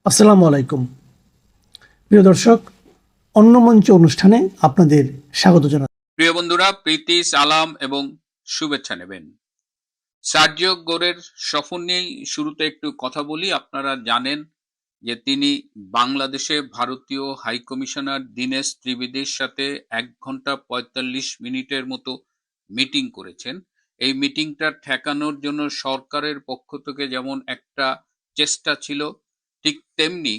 আসসালামু আলাইকুম প্রিয় দর্শক, অন্য মঞ্চ অনুষ্ঠানে আপনাদের স্বাগত জানাই। প্রিয় বন্ধুরা, প্রীতি সালাম এবং শুভেচ্ছা নেবেন। সার্জিও গোরের সফর নিয়েই শুরুতে একটু কথা বলি। আপনারা জানেন যে তিনি বাংলাদেশে ভারতীয় হাই কমিশনার দীনেশ ত্রিবেদীর সাথে 1 ঘন্টা ৪৫ মিনিটের মতো মিটিং করেছেন। এই মিটিংটা ঠেকানোর জন্য সরকারের পক্ষ থেকে যেমন একটা চেষ্টা ছিল, ঠিক তেমনি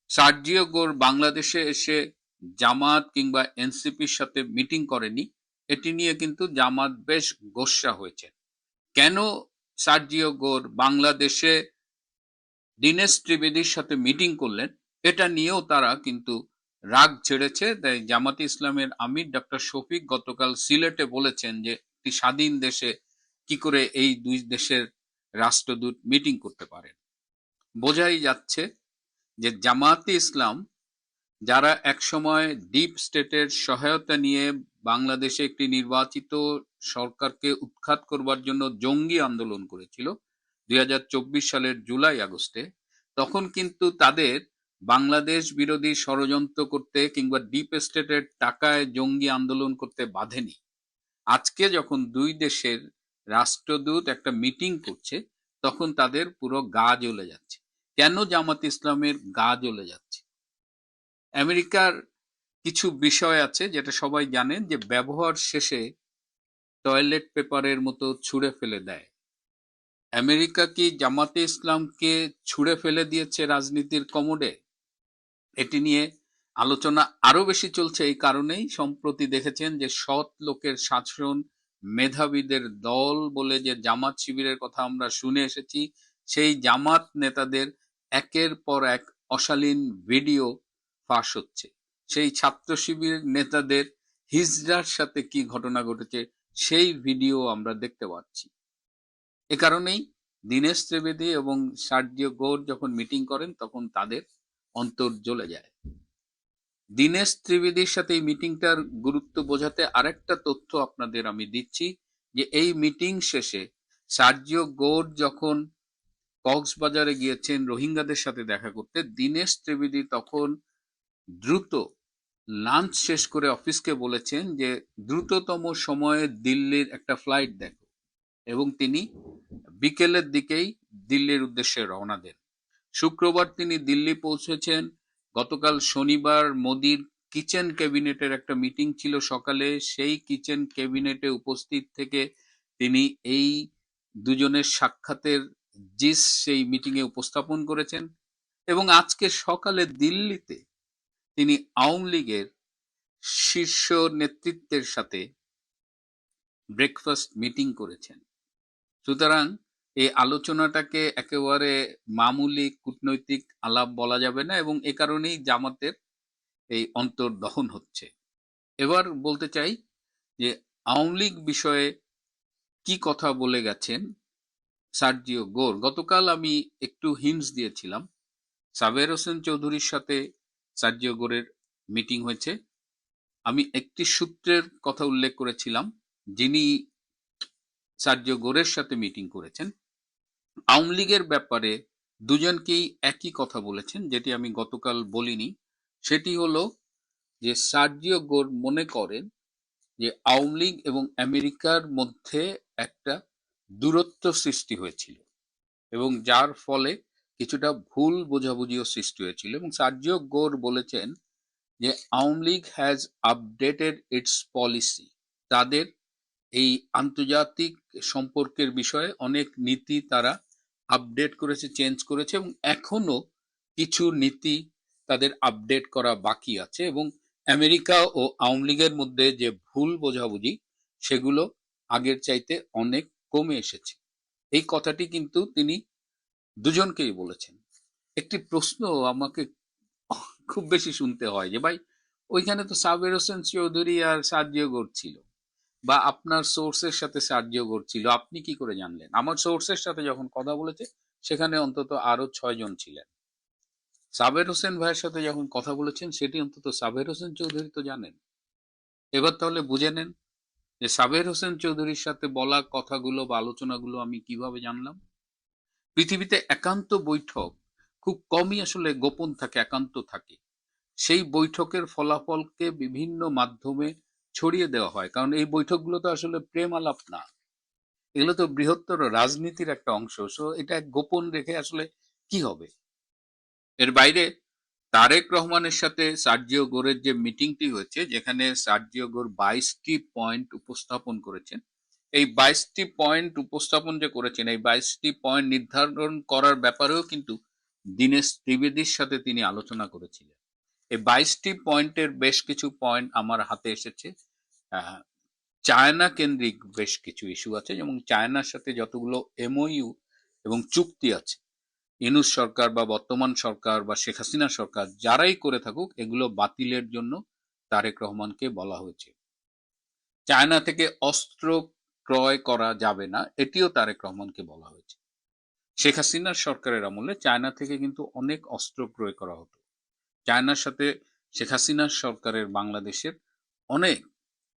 সার্জিও গোর বাংলাদেশে এসে জামাত কিংবা এনসিপির সাথে মিটিং করেনি। এটি নিয়ে কিন্তু জামাত বেশ গোস্সা হয়েছে। কেন সার্জিও গোর বাংলাদেশে দীনেশ ত্রিবেদীর সাথে মিটিং করলেন, এটা নিয়েও তারা কিন্তু রাগ ছেড়েছে। তাই জামাতে ইসলামের আমির ডক্টর শফিক গতকাল সিলেটে বলেছেন যে একটি স্বাধীন দেশে কি করে এই দুই দেশের রাষ্ট্রদূত মিটিং করতে পারেন। বোঝাই যাচ্ছে যে জামাতে ইসলাম, যারা একসময় ডিপ স্টেটের সহায়তা নিয়ে বাংলাদেশে একটি নির্বাচিত সরকারকে উৎখাত করবার জন্য জঙ্গি আন্দোলন করেছিল ২০২৪ সালের জুলাই আগস্টে, তখন কিন্তু তাদের বাংলাদেশ বিরোধী ষড়যন্ত্র করতে কিংবা ডিপ স্টেটের টাকায় জঙ্গি আন্দোলন করতে বাধেনি। আজকে যখন দুই দেশের রাষ্ট্রদূত একটা মিটিং করছে, তখন তাদের পুরো গা জ্বলে যাচ্ছে। কেন জামাত ইসলামের গা জ্বলে যাচ্ছে? আমেরিকার কিছু বিষয় আছে যেটা সবাই জানেন, যে ব্যবহার শেষে টয়লেট পেপারের মতো ছুঁড়ে ফেলে দেয়। আমেরিকা কি জামাতে ইসলামকে ছুঁড়ে ফেলে দিয়েছে রাজনীতির কমোডে? এটি নিয়ে আলোচনা আরো বেশি চলছে এই কারণেই, সম্প্রতি দেখেছেন যে সৎ লোকের শাসন, মেধাবীদের দল বলে যে জামাত শিবিরের কথা আমরা শুনে এসেছি, সেই জামাত নেতাদের একের পর এক অশালীন ভিডিও ফাঁস হচ্ছে। সেই ছাত্র শিবির নেতাদের হিজড়ার সাথে কি ঘটনা ঘটেছে সেই ভিডিও আমরা দেখতে পাচ্ছি। এ কারণেই দীনেশ ত্রিবেদী এবং সার্জিও গোর যখন মিটিং করেন তখন তাদের অন্তর জ্বলে যায়। দীনেশ ত্রিবেদীর সাথে এই মিটিংটার গুরুত্ব বোঝাতে আরেকটা তথ্য আপনাদের আমি দিচ্ছি, যে এই মিটিং শেষে সার্জিও গোর যখন কক্সবাজারে গিয়েছেন রোহিঙ্গাদের সাথে দেখা করতে, দীনেশ ত্রিবেদী তখন দ্রুত লাঞ্চ শেষ করে অফিসকে বলেছেন যে দ্রুততম সময়ে দিল্লির একটা ফ্লাইট দেখো, এবং তিনি বিকেলের দিকেই দিল্লির উদ্দেশ্যে রওনা দেন। শুক্রবার তিনি দিল্লি পৌঁছেছেন। গতকাল শনিবার মোদির কিচেন ক্যাবিনেটের একটা মিটিং ছিল সকালে, সেই কিচেন ক্যাবিনেটে উপস্থিত থেকে তিনি এই দুজনের সাক্ষাতের জিস সেই মিটিংয়ে উপস্থাপন করেছেন। এবং আজকে সকালে দিল্লিতে তিনি আওয়ামী লীগের শীর্ষ নেতৃত্বের সাথে ব্রেকফাস্ট মিটিং করেছেন। সুতরাং এই আলোচনাটাকে একেবারে মামুলি কূটনৈতিক আলাপ বলা যাবে না, এবং এ কারণেই জামাতের এই অন্তর্দহন হচ্ছে। এবার বলতে চাই যে আওয়ামী লীগ বিষয়ে কি কথা বলে গেছেন সার্জিও গোর। গতকাল আমি একটু হিন্টস দিয়েছিলাম, সাবের হোসেন চৌধুরীর সাথে সার্জিও গোরের মিটিং হয়েছে। আমি একটি সূত্রের কথা উল্লেখ করেছিলাম যিনি সার্জিও গোরের সাথে মিটিং করেছেন। আওয়ামী লীগের ব্যাপারে দুজনকেই একই কথা বলেছেন, যেটি আমি গতকাল বলিনি। সেটি হলো যে সার্জিও গোর মনে করেন যে আওয়ামী লীগ এবং আমেরিকার মধ্যে একটা দূরত্ব সৃষ্টি হয়েছিল, এবং যার ফলে কিছুটা ভুল বোঝাবুঝিও সৃষ্টি হয়েছিল। এবং সার্জিও গোর বলেছেন যে Awami League has updated it's policy. তাদের এই আন্তর্জাতিক সম্পর্কের বিষয়ে অনেক নীতি তারা আপডেট করেছে, চেঞ্জ করেছে, এবং এখনো কিছু নীতি তাদের আপডেট করা বাকি আছে। এবং আমেরিকা ও আওয়ামী লীগের মধ্যে যে ভুল বোঝাবুঝি, সেগুলো আগের চাইতে অনেক কমে এসেছে। এই কথাটি কিন্তু তিনি দুজনকেই বলেছেন। একটি প্রশ্ন আমাকে খুব বেশি শুনতে হয় যে ভাই, ওইখানে তো সাবের হোসেন চৌধুরী আর সার্জিও গোর ছিল, বা আপনার সোর্সের সাথে সার্জিও গোর ছিল, আপনি কি করে জানলেন? আমার সোর্সের সাথে যখন কথা বলেছে সেখানে অন্তত আরো 6 জন ছিলেন। সাবের হোসেন ভাইয়ের সাথে যখন কথা বলেছেন সেটি অন্তত সাবের হোসেন চৌধুরী তো জানেন। এবার তাহলে বুঝে নেন যে সাবের হোসেন চৌধুরীর সাথে বলা কথাগুলো বা আলোচনাগুলো আমি কিভাবে জানলাম। পৃথিবীতে একান্ত বৈঠক খুব কমই আসলে গোপন থাকে, একান্ত থাকে। সেই বৈঠকের ফলাফলকে বিভিন্ন মাধ্যমে ছড়িয়ে দেওয়া হয়, কারণ এই বৈঠকগুলো তো আসলে প্রেম আলাপ না, এগুলো তো বৃহত্তর রাজনীতির একটা অংশ। সো এটা গোপন রেখে আসলে কি হবে? এর বাইরে তারেক রহমানের সাথে সার্জিও গোরের যে মিটিংটি হয়েছে, যেখানে সার্জিও গোর 22টি পয়েন্ট উপস্থাপন করেছেন। এই 22টি পয়েন্ট উপস্থাপন যে করেছেন, এই 22টি পয়েন্ট নির্ধারণ করার ব্যাপারেও কিন্তু দীনেশ ত্রিবেদীর সাথে তিনি আলোচনা করেছিলেন। এই 22টি পয়েন্টের বেশ কিছু পয়েন্ট আমার হাতে এসেছে। আহ, চায়না কেন্দ্রিক বেশ কিছু ইস্যু আছে, যেমন চায়নার সাথে যতগুলো এমওইউ এবং চুক্তি আছে, ইউনূস সরকার বা বর্তমান সরকার বা শেখ হাসিনা সরকার যারাই করে থাকুক, এগুলো বাতিলের জন্য তারেক রহমানকে বলা হয়েছে। চায়না থেকে অস্ত্র ক্রয় করা যাবে না, এটিও তারেক রহমানকে বলা হয়েছে। শেখ হাসিনার সরকারের আমলে চায়না থেকে কিন্তু অনেক অস্ত্র ক্রয় করা হতো। চায়নার সাথে শেখ হাসিনার সরকারের বাংলাদেশের অনেক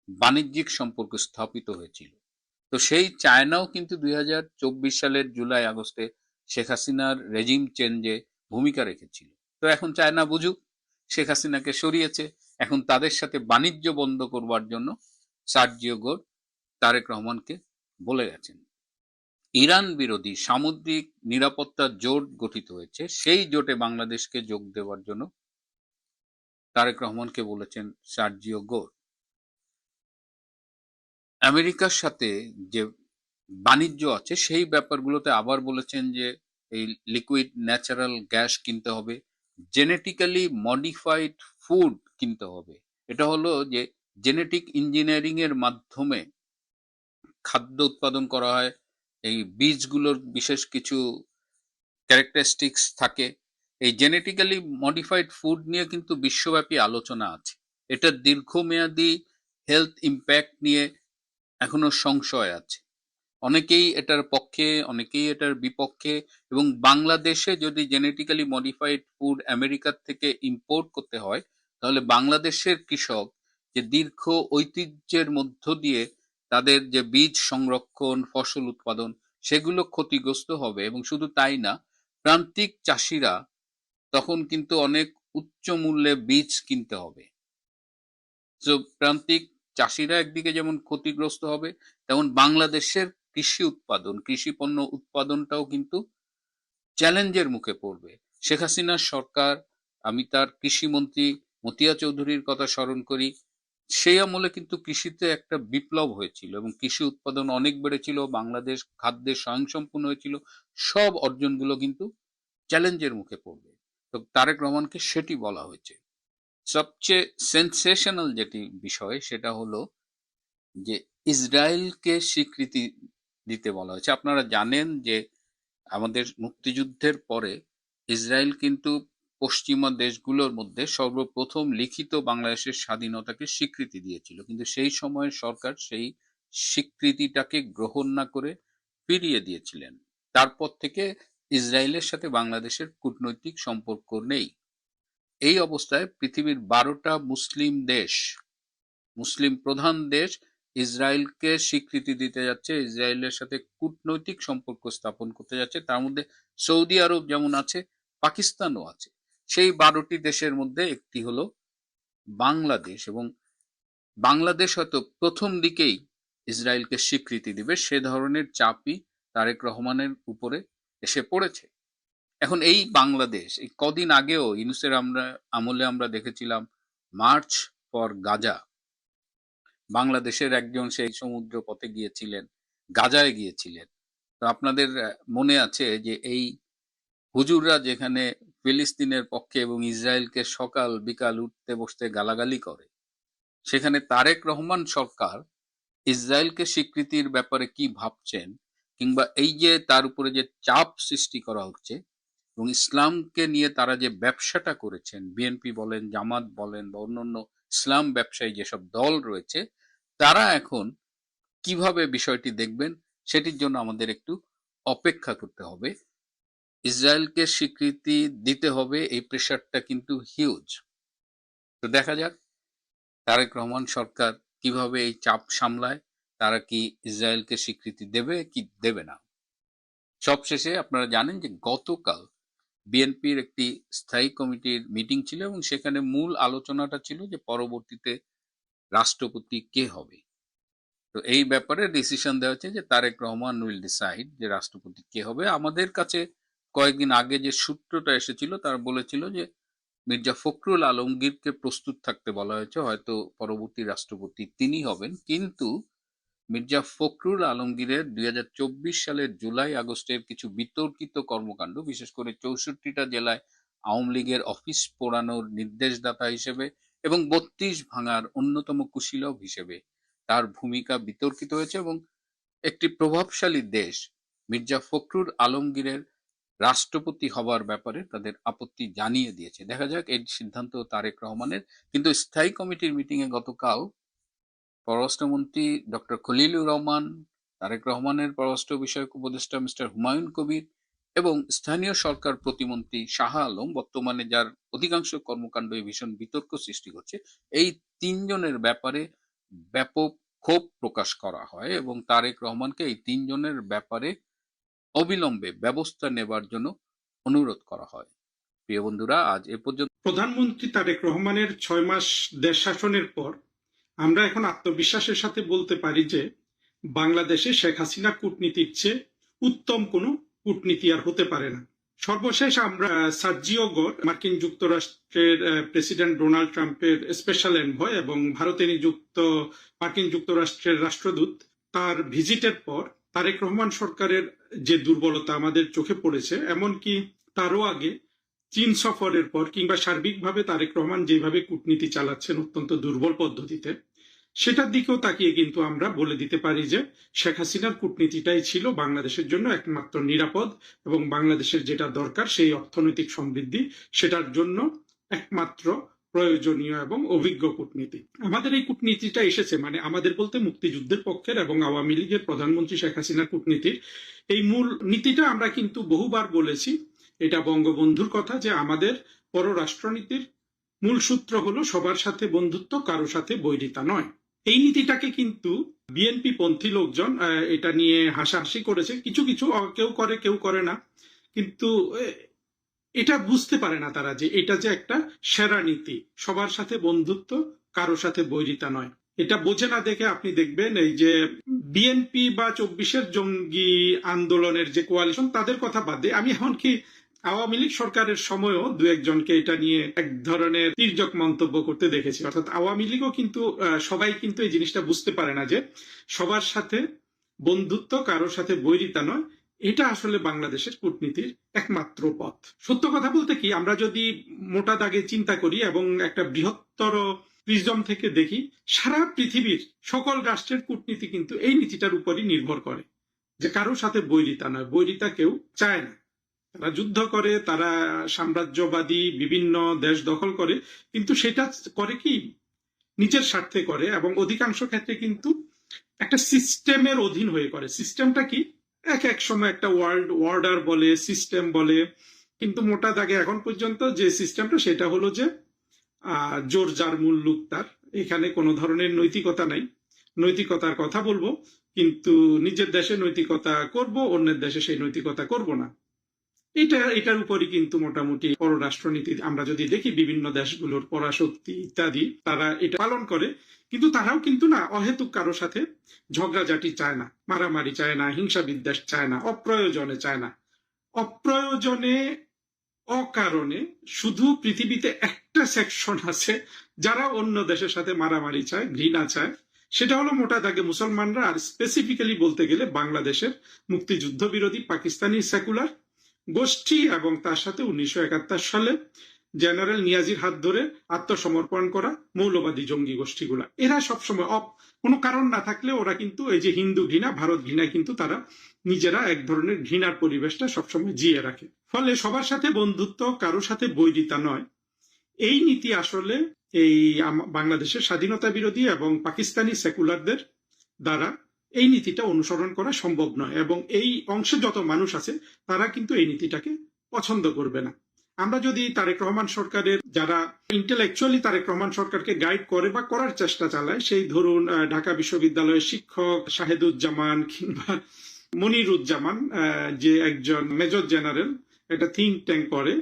বাণিজ্যিক সম্পর্ক স্থাপিত হয়েছিল। তো সেই চায়নাও কিন্তু 2024 সালের জুলাই আগস্টে শেখ হাসিনার রেজিম চেঞ্জে ভূমিকা রেখেছিল। তো এখন চায়না বুঝুক, শেখ হাসিনাকে সরিয়েছে, এখন তাদের সাথে বাণিজ্য বন্ধ করবার জন্য সার্জিও গোর তারেক রহমানকে বলে গেছেন। ইরান বিরোধী সামুদ্রিক নিরাপত্তা জোট গঠিত হয়েছে, সেই জোটে বাংলাদেশকে যোগ দেওয়ার জন্য তারেক রহমানকে বলেছেন সার্জিও গোর। আমেরিকার সাথে যে বাণিজ্য আছে সেই ব্যাপারগুলোতে আবার বলেছেন যে এই লিকুইড ন্যাচারাল গ্যাস কিনতে হবে, জেনেটিক্যালি মডিফাইড ফুড কিনতে হবে। এটা হলো যে জেনেটিক ইঞ্জিনিয়ারিং এর মাধ্যমে খাদ্য উৎপাদন করা হয়, এই বীজগুলোর বিশেষ কিছু ক্যারেক্টারিস্টিক্স থাকে। এই জেনেটিক্যালি মডিফাইড ফুড নিয়ে কিন্তু বিশ্বব্যাপী আলোচনা আছে। এটার দীর্ঘমেয়াদী হেলথ ইম্প্যাক্ট নিয়ে এখনো সংশয় আছে। অনেকেই এটার পক্ষে, অনেকেই এটার বিপক্ষে। এবং বাংলাদেশে যদি জেনেটিক্যালি মডিফাইড ফুড আমেরিকার থেকে ইম্পোর্ট করতে হয়, তাহলে বাংলাদেশের কৃষক যে দীর্ঘ ঐতিহ্যের মধ্য দিয়ে তাদের যে বীজ সংরক্ষণ, ফসল উৎপাদন, সেগুলো ক্ষতিগ্রস্ত হবে। এবং শুধু তাই না, প্রান্তিক চাষিরা তখন কিন্তু অনেক উচ্চ মূল্যে বীজ কিনতে হবে। তো প্রান্তিক চাষিরা একদিকে যেমন ক্ষতিগ্রস্ত হবে, তেমন বাংলাদেশের কৃষি উৎপাদন, কৃষি পণ্য উৎপাদনটাও কিন্তু চ্যালেঞ্জের মুখে পড়বে। শেখ হাসিনার সরকার, আমি তার কৃষিমন্ত্রী মতিয়া চৌধুরীর কথা স্মরণ করি, সেই আমলে কিন্তু কৃষিতে একটা বিপ্লব হয়েছিল এবং কৃষি উৎপাদন অনেক বেড়েছিল, বাংলাদেশ খাদ্যে স্বয়ংসম্পূর্ণ হয়েছিল। সব অর্জনগুলো কিন্তু চ্যালেঞ্জের মুখে পড়বে। তো তারেক রহমানকে সেটি বলা হয়েছে। সবচেয়ে সেন্সেশনাল যেটি বিষয় সেটা হলো যে ইসরায়েলকে স্বীকৃতি দিতে বলা হয়েছে। আপনারা জানেন যে আমাদের মুক্তিযুদ্ধের পরে ইসরায়েল কিন্তু পশ্চিমা দেশগুলোর মধ্যে সর্বপ্রথম লিখিত বাংলাদেশের স্বাধীনতাকে স্বীকৃতি দিয়েছিল, কিন্তু সেই সময়ের সরকার সেই স্বীকৃতিটাকে গ্রহণ না করে ফিরিয়ে দিয়েছিলেন। তারপর থেকে ইসরায়েলের সাথে বাংলাদেশের কূটনৈতিক সম্পর্ক নেই। এই অবস্থায় পৃথিবীর 12টা মুসলিম দেশ, মুসলিম প্রধান দেশ ইসরায়েলকে স্বীকৃতি দিতে যাচ্ছে, ইসরায়েলের সাথে কূটনৈতিক সম্পর্ক স্থাপন করতে যাচ্ছে। তার মধ্যে সৌদি আরব যেমন আছে, পাকিস্তানও আছে। সেই 12টি দেশের মধ্যে একটি হলো বাংলাদেশ। এবং বাংলাদেশ হয়তো প্রথম দিকেই ইসরায়েলকে স্বীকৃতি দিবে, সে ধরনের চাপই তারেক রহমানের উপরে এসে পড়েছে। এখন এই বাংলাদেশ, এই কদিন আগেও ইউনূসের আমলে আমরা দেখেছিলাম মার্চ ফর গাজা। বাংলাদেশের একজন সেই সমুদ্র পথে গিয়েছিলেন, গাজায় গিয়েছিলেন। তো আপনাদের মনে আছে যে এই হুজুররা যেখানে ফিলিস্তিনের পক্ষে এবং ইসরায়েলকে সকাল বিকাল উঠতে বসতে গালাগালি করে, সেখানে তারেক রহমান সরকার ইসরায়েলকে স্বীকৃতির ব্যাপারে কি ভাবছেন, কিংবা এই যে তার উপরে যে চাপ সৃষ্টি করা হচ্ছে এবং ইসলামকে নিয়ে তারা যে ব্যবসাটা করেছেন, বিএনপি বলেন, জামাত বলেন বা অন্যান্য ইসলাম ব্যবসায়ী যেসব দল রয়েছে, তারা এখন কিভাবে বিষয়টি দেখবেন, সেটির জন্য আমাদের একটু অপেক্ষা করতে হবে। ইসরায়েলকে স্বীকৃতি দিতে হবে, এই প্রেশারটা কিন্তু হিউজ। তো দেখা যাক তারেক রহমান সরকার কিভাবে এই চাপ সামলায়, তারা কি ইসরায়েলকে স্বীকৃতি দেবে কি দেবে না। সবশেষে আপনারা জানেন যে গতকাল বিএনপির একটি স্থায়ী কমিটির মিটিং ছিল এবং সেখানে মূল আলোচনাটা ছিল যে পরবর্তীতে রাষ্ট্রপতি কে হবে। তো এই ব্যাপারে ডিসিশন দেওয়া হয়েছে যে তারেক রহমান উইল ডিসাইড যে রাষ্ট্রপতি কে হবে। আমাদের কাছে কয়েকদিন আগে যে সূত্রটা এসেছিল তারা বলেছিল যে মির্জা ফখরুল আলমগীরকে প্রস্তুত থাকতে বলা হয়েছে, হয়তো পরবর্তী রাষ্ট্রপতি তিনি হবেন। কিন্তু মির্জা ফখরুল আলমগীরের ২০২৪ সালের জুলাই আগস্টের কিছু বিতর্কিত কর্মকাণ্ড, বিশেষ করে ৬৪টা জেলায় আওয়ামী লীগের অফিস পোড়ানোর নির্দেশদাতা হিসেবে এবং ৩২ ভাঙার অন্যতম কুশীলব হিসেবে তার ভূমিকা বিতর্কিত হয়েছে এবং একটি প্রভাবশালী দেশ মির্জা ফখরুল আলমগীরের রাষ্ট্রপতি হবার ব্যাপারে তাদের আপত্তি জানিয়ে দিয়েছে। দেখা যাক এই সিদ্ধান্ত তারেক রহমানের। কিন্তু স্থায়ী কমিটির মিটিংয়ে গতকাল পররাষ্ট্রমন্ত্রী ডক্টর খলিলুর রহমান, তারেক রহমানের পররাষ্ট্র বিষয়ক উপদেষ্টা মিস্টার হুমায়ুন কবির এবং স্থানীয় সরকার প্রতিমন্ত্রী শাহ আলম, বর্তমানে যার অধিকাংশ কর্মকাণ্ড ভীষণ বিতর্ক সৃষ্টি করছে, এই তিনজনের ব্যাপারে ব্যাপক ক্ষোভ প্রকাশ করা হয় এবং তারেক রহমানকে এই তিনজনের ব্যাপারে অবিলম্বে ব্যবস্থা নেবার জন্য অনুরোধ করা হয়। প্রিয় বন্ধুরা, আজ এ পর্যন্ত। প্রধানমন্ত্রী তারেক রহমানের ৬ মাস দেশ শাসনের পর আমরা এখন আত্মবিশ্বাসের সাথে বলতে পারি যে বাংলাদেশে শেখ হাসিনা কূটনীতির চেয়ে উত্তম কোনো কূটনীতি আর হতে পারে না। সর্বশেষ আমরা সার্জিও গোর, মার্কিন যুক্তরাষ্ট্রের প্রেসিডেন্ট ডোনাল্ড ট্রাম্পের স্পেশাল এনভয় এবং ভারতে নিযুক্ত মার্কিন যুক্তরাষ্ট্রের রাষ্ট্রদূত, তার ভিজিটের পর তারেক রহমান সরকারের যে দুর্বলতা আমাদের চোখে পড়েছে, এমনকি তারও আগে চীন সফরের পর কিংবা সার্বিকভাবে তারেক রহমান যেভাবে কূটনীতি চালাচ্ছেন অত্যন্ত দুর্বল পদ্ধতিতে, সেটার দিকেও তাকিয়ে কিন্তু আমরা বলে দিতে পারি যে শেখ হাসিনার কূটনীতিটাই ছিল বাংলাদেশের জন্য একমাত্র নিরাপদ এবং বাংলাদেশের যেটা দরকার সেই অর্থনৈতিক সমৃদ্ধি, সেটার জন্য একমাত্র প্রয়োজনীয় এবং অভিজ্ঞ কূটনীতি। আমাদের এই কূটনীতিটা এসেছে, মানে আমাদের বলতে মুক্তিযুদ্ধের পক্ষের এবং আওয়ামী লীগের প্রধানমন্ত্রী শেখ হাসিনার কূটনীতির এই মূল নীতিটা আমরা কিন্তু বহুবার বলেছি। এটা বঙ্গবন্ধুর কথা যে আমাদের পররাষ্ট্রনীতির মূল সূত্র হলো সবার সাথে বন্ধুত্ব, কারো সাথে বৈরিতা নয়। এই নীতিটাকে কিন্তু বিএনপি পন্থী লোকজন এটা নিয়ে হাসাহাসি করেছে, কিছু কিছু কেউ করে কেউ করে না, কিন্তু এটা বুঝতে পারে না তারা যে এটা যে একটা সেরা নীতি, সবার সাথে বন্ধুত্ব, কারো সাথে বৈরিতা নয়। এটা বোঝে না দেখে আপনি দেখবেন এই যে বিএনপি বা ২৪-এর জঙ্গি আন্দোলনের যে কোয়ালিশন, তাদের কথা বাদ দিয়ে আমি এমনকি আওয়ামী লীগ সরকারের সময়ও দু একজনকে এটা নিয়ে এক ধরনের তির্যক মন্তব্য করতে দেখেছি। অর্থাৎ আওয়ামী লীগও কিন্তু সবাই কিন্তু এই জিনিসটা বুঝতে পারে না যে সবার সাথে বন্ধুত্ব, কারোর সাথে বৈরিতা নয়, এটা আসলে বাংলাদেশের কূটনীতির একমাত্র পথ। সত্য কথা বলতে কি, আমরা যদি মোটা দাগে চিন্তা করি এবং একটা বৃহত্তর প্রিজম থেকে দেখি, সারা পৃথিবীর সকল রাষ্ট্রের কূটনীতি কিন্তু এই নীতিটার উপরই নির্ভর করে যে কারোর সাথে বৈরিতা নয়। বৈরিতা কেউ চায় না। তারা যুদ্ধ করে, তারা সাম্রাজ্যবাদী বিভিন্ন দেশ দখল করে, কিন্তু সেটা করে কি নিজের স্বার্থে করে এবং অধিকাংশ ক্ষেত্রে কিন্তু একটা সিস্টেমের অধীন হয়ে করে। সিস্টেমটা কি, এক এক সময় একটা ওয়ার্ল্ড অর্ডার বলে, সিস্টেম বলে, কিন্তু মোটা দাগে এখন পর্যন্ত যে সিস্টেমটা সেটা হলো যে জোর যার মুল্লুক তার। এখানে কোনো ধরনের নৈতিকতা নাই। নৈতিকতার কথা বলবো কিন্তু নিজের দেশে নৈতিকতা করব, অন্যের দেশে সেই নৈতিকতা করব না। এটার উপরই কিন্তু মোটামুটি পররাষ্ট্রনীতি আমরা যদি দেখি বিভিন্ন দেশগুলোর পরাশক্তি ইত্যাদি, তারা এটা পালন করে। কিন্তু তারাও কিন্তু না অহেতুক কারো সাথে ঝগড়াঝাটি চায় না, মারামারি চায় না, হিংসা বিদ্বেষ চায় না, অপ্রয়োজনে চায় না। অপ্রয়োজনে, অকারণে শুধু পৃথিবীতে একটা সেকশন আছে যারা অন্য দেশের সাথে মারামারি চায়, ঘৃণা চায়, সেটা হলো মোটা দাগে মুসলমানরা, আর স্পেসিফিক্যালি বলতে গেলে বাংলাদেশের মুক্তিযুদ্ধ বিরোধী পাকিস্তানি সেকুলার গোষ্ঠী এবং তার সাথে ১৯৭১ সালে জেনারেল নিয়াজির হাত ধরে আত্মসমর্পণ করা মৌলবাদী জঙ্গি গোষ্ঠীগুলা। এরা সবসময় কোনো কারণ না থাকলে ওরা কিন্তু এই যে হিন্দু ঘৃণা, ভারত ঘৃণা, কিন্তু তারা নিজেরা এক ধরনের ঘৃণার পরিবেশটা সবসময় জিয়ে রাখে। ফলে সবার সাথে বন্ধুত্ব, কারো সাথে বৈরিতা নয়, এই নীতি আসলে এই বাংলাদেশের স্বাধীনতা বিরোধী এবং পাকিস্তানি সেকুলারদের দ্বারা এই নীতিটা অনুসরণ করা সম্ভব নয় এবং এই অংশে যত মানুষ আছে তারা কিন্তু এই নীতিটাকে পছন্দ করবে না। আমরা যদি তারেক রহমান সরকারের যারা ইন্টেলেকচুয়ালি তারেক রহমান সরকারকে গাইড করে বা করার চেষ্টা চালায়, সেই ধরুন ঢাকা বিশ্ববিদ্যালয়ের শিক্ষক শাহেদুজ্জামান কিংবা মনিরুজ্জামান, যে একজন মেজর জেনারেল একটা থিঙ্ক ট্যাঙ্ক করে,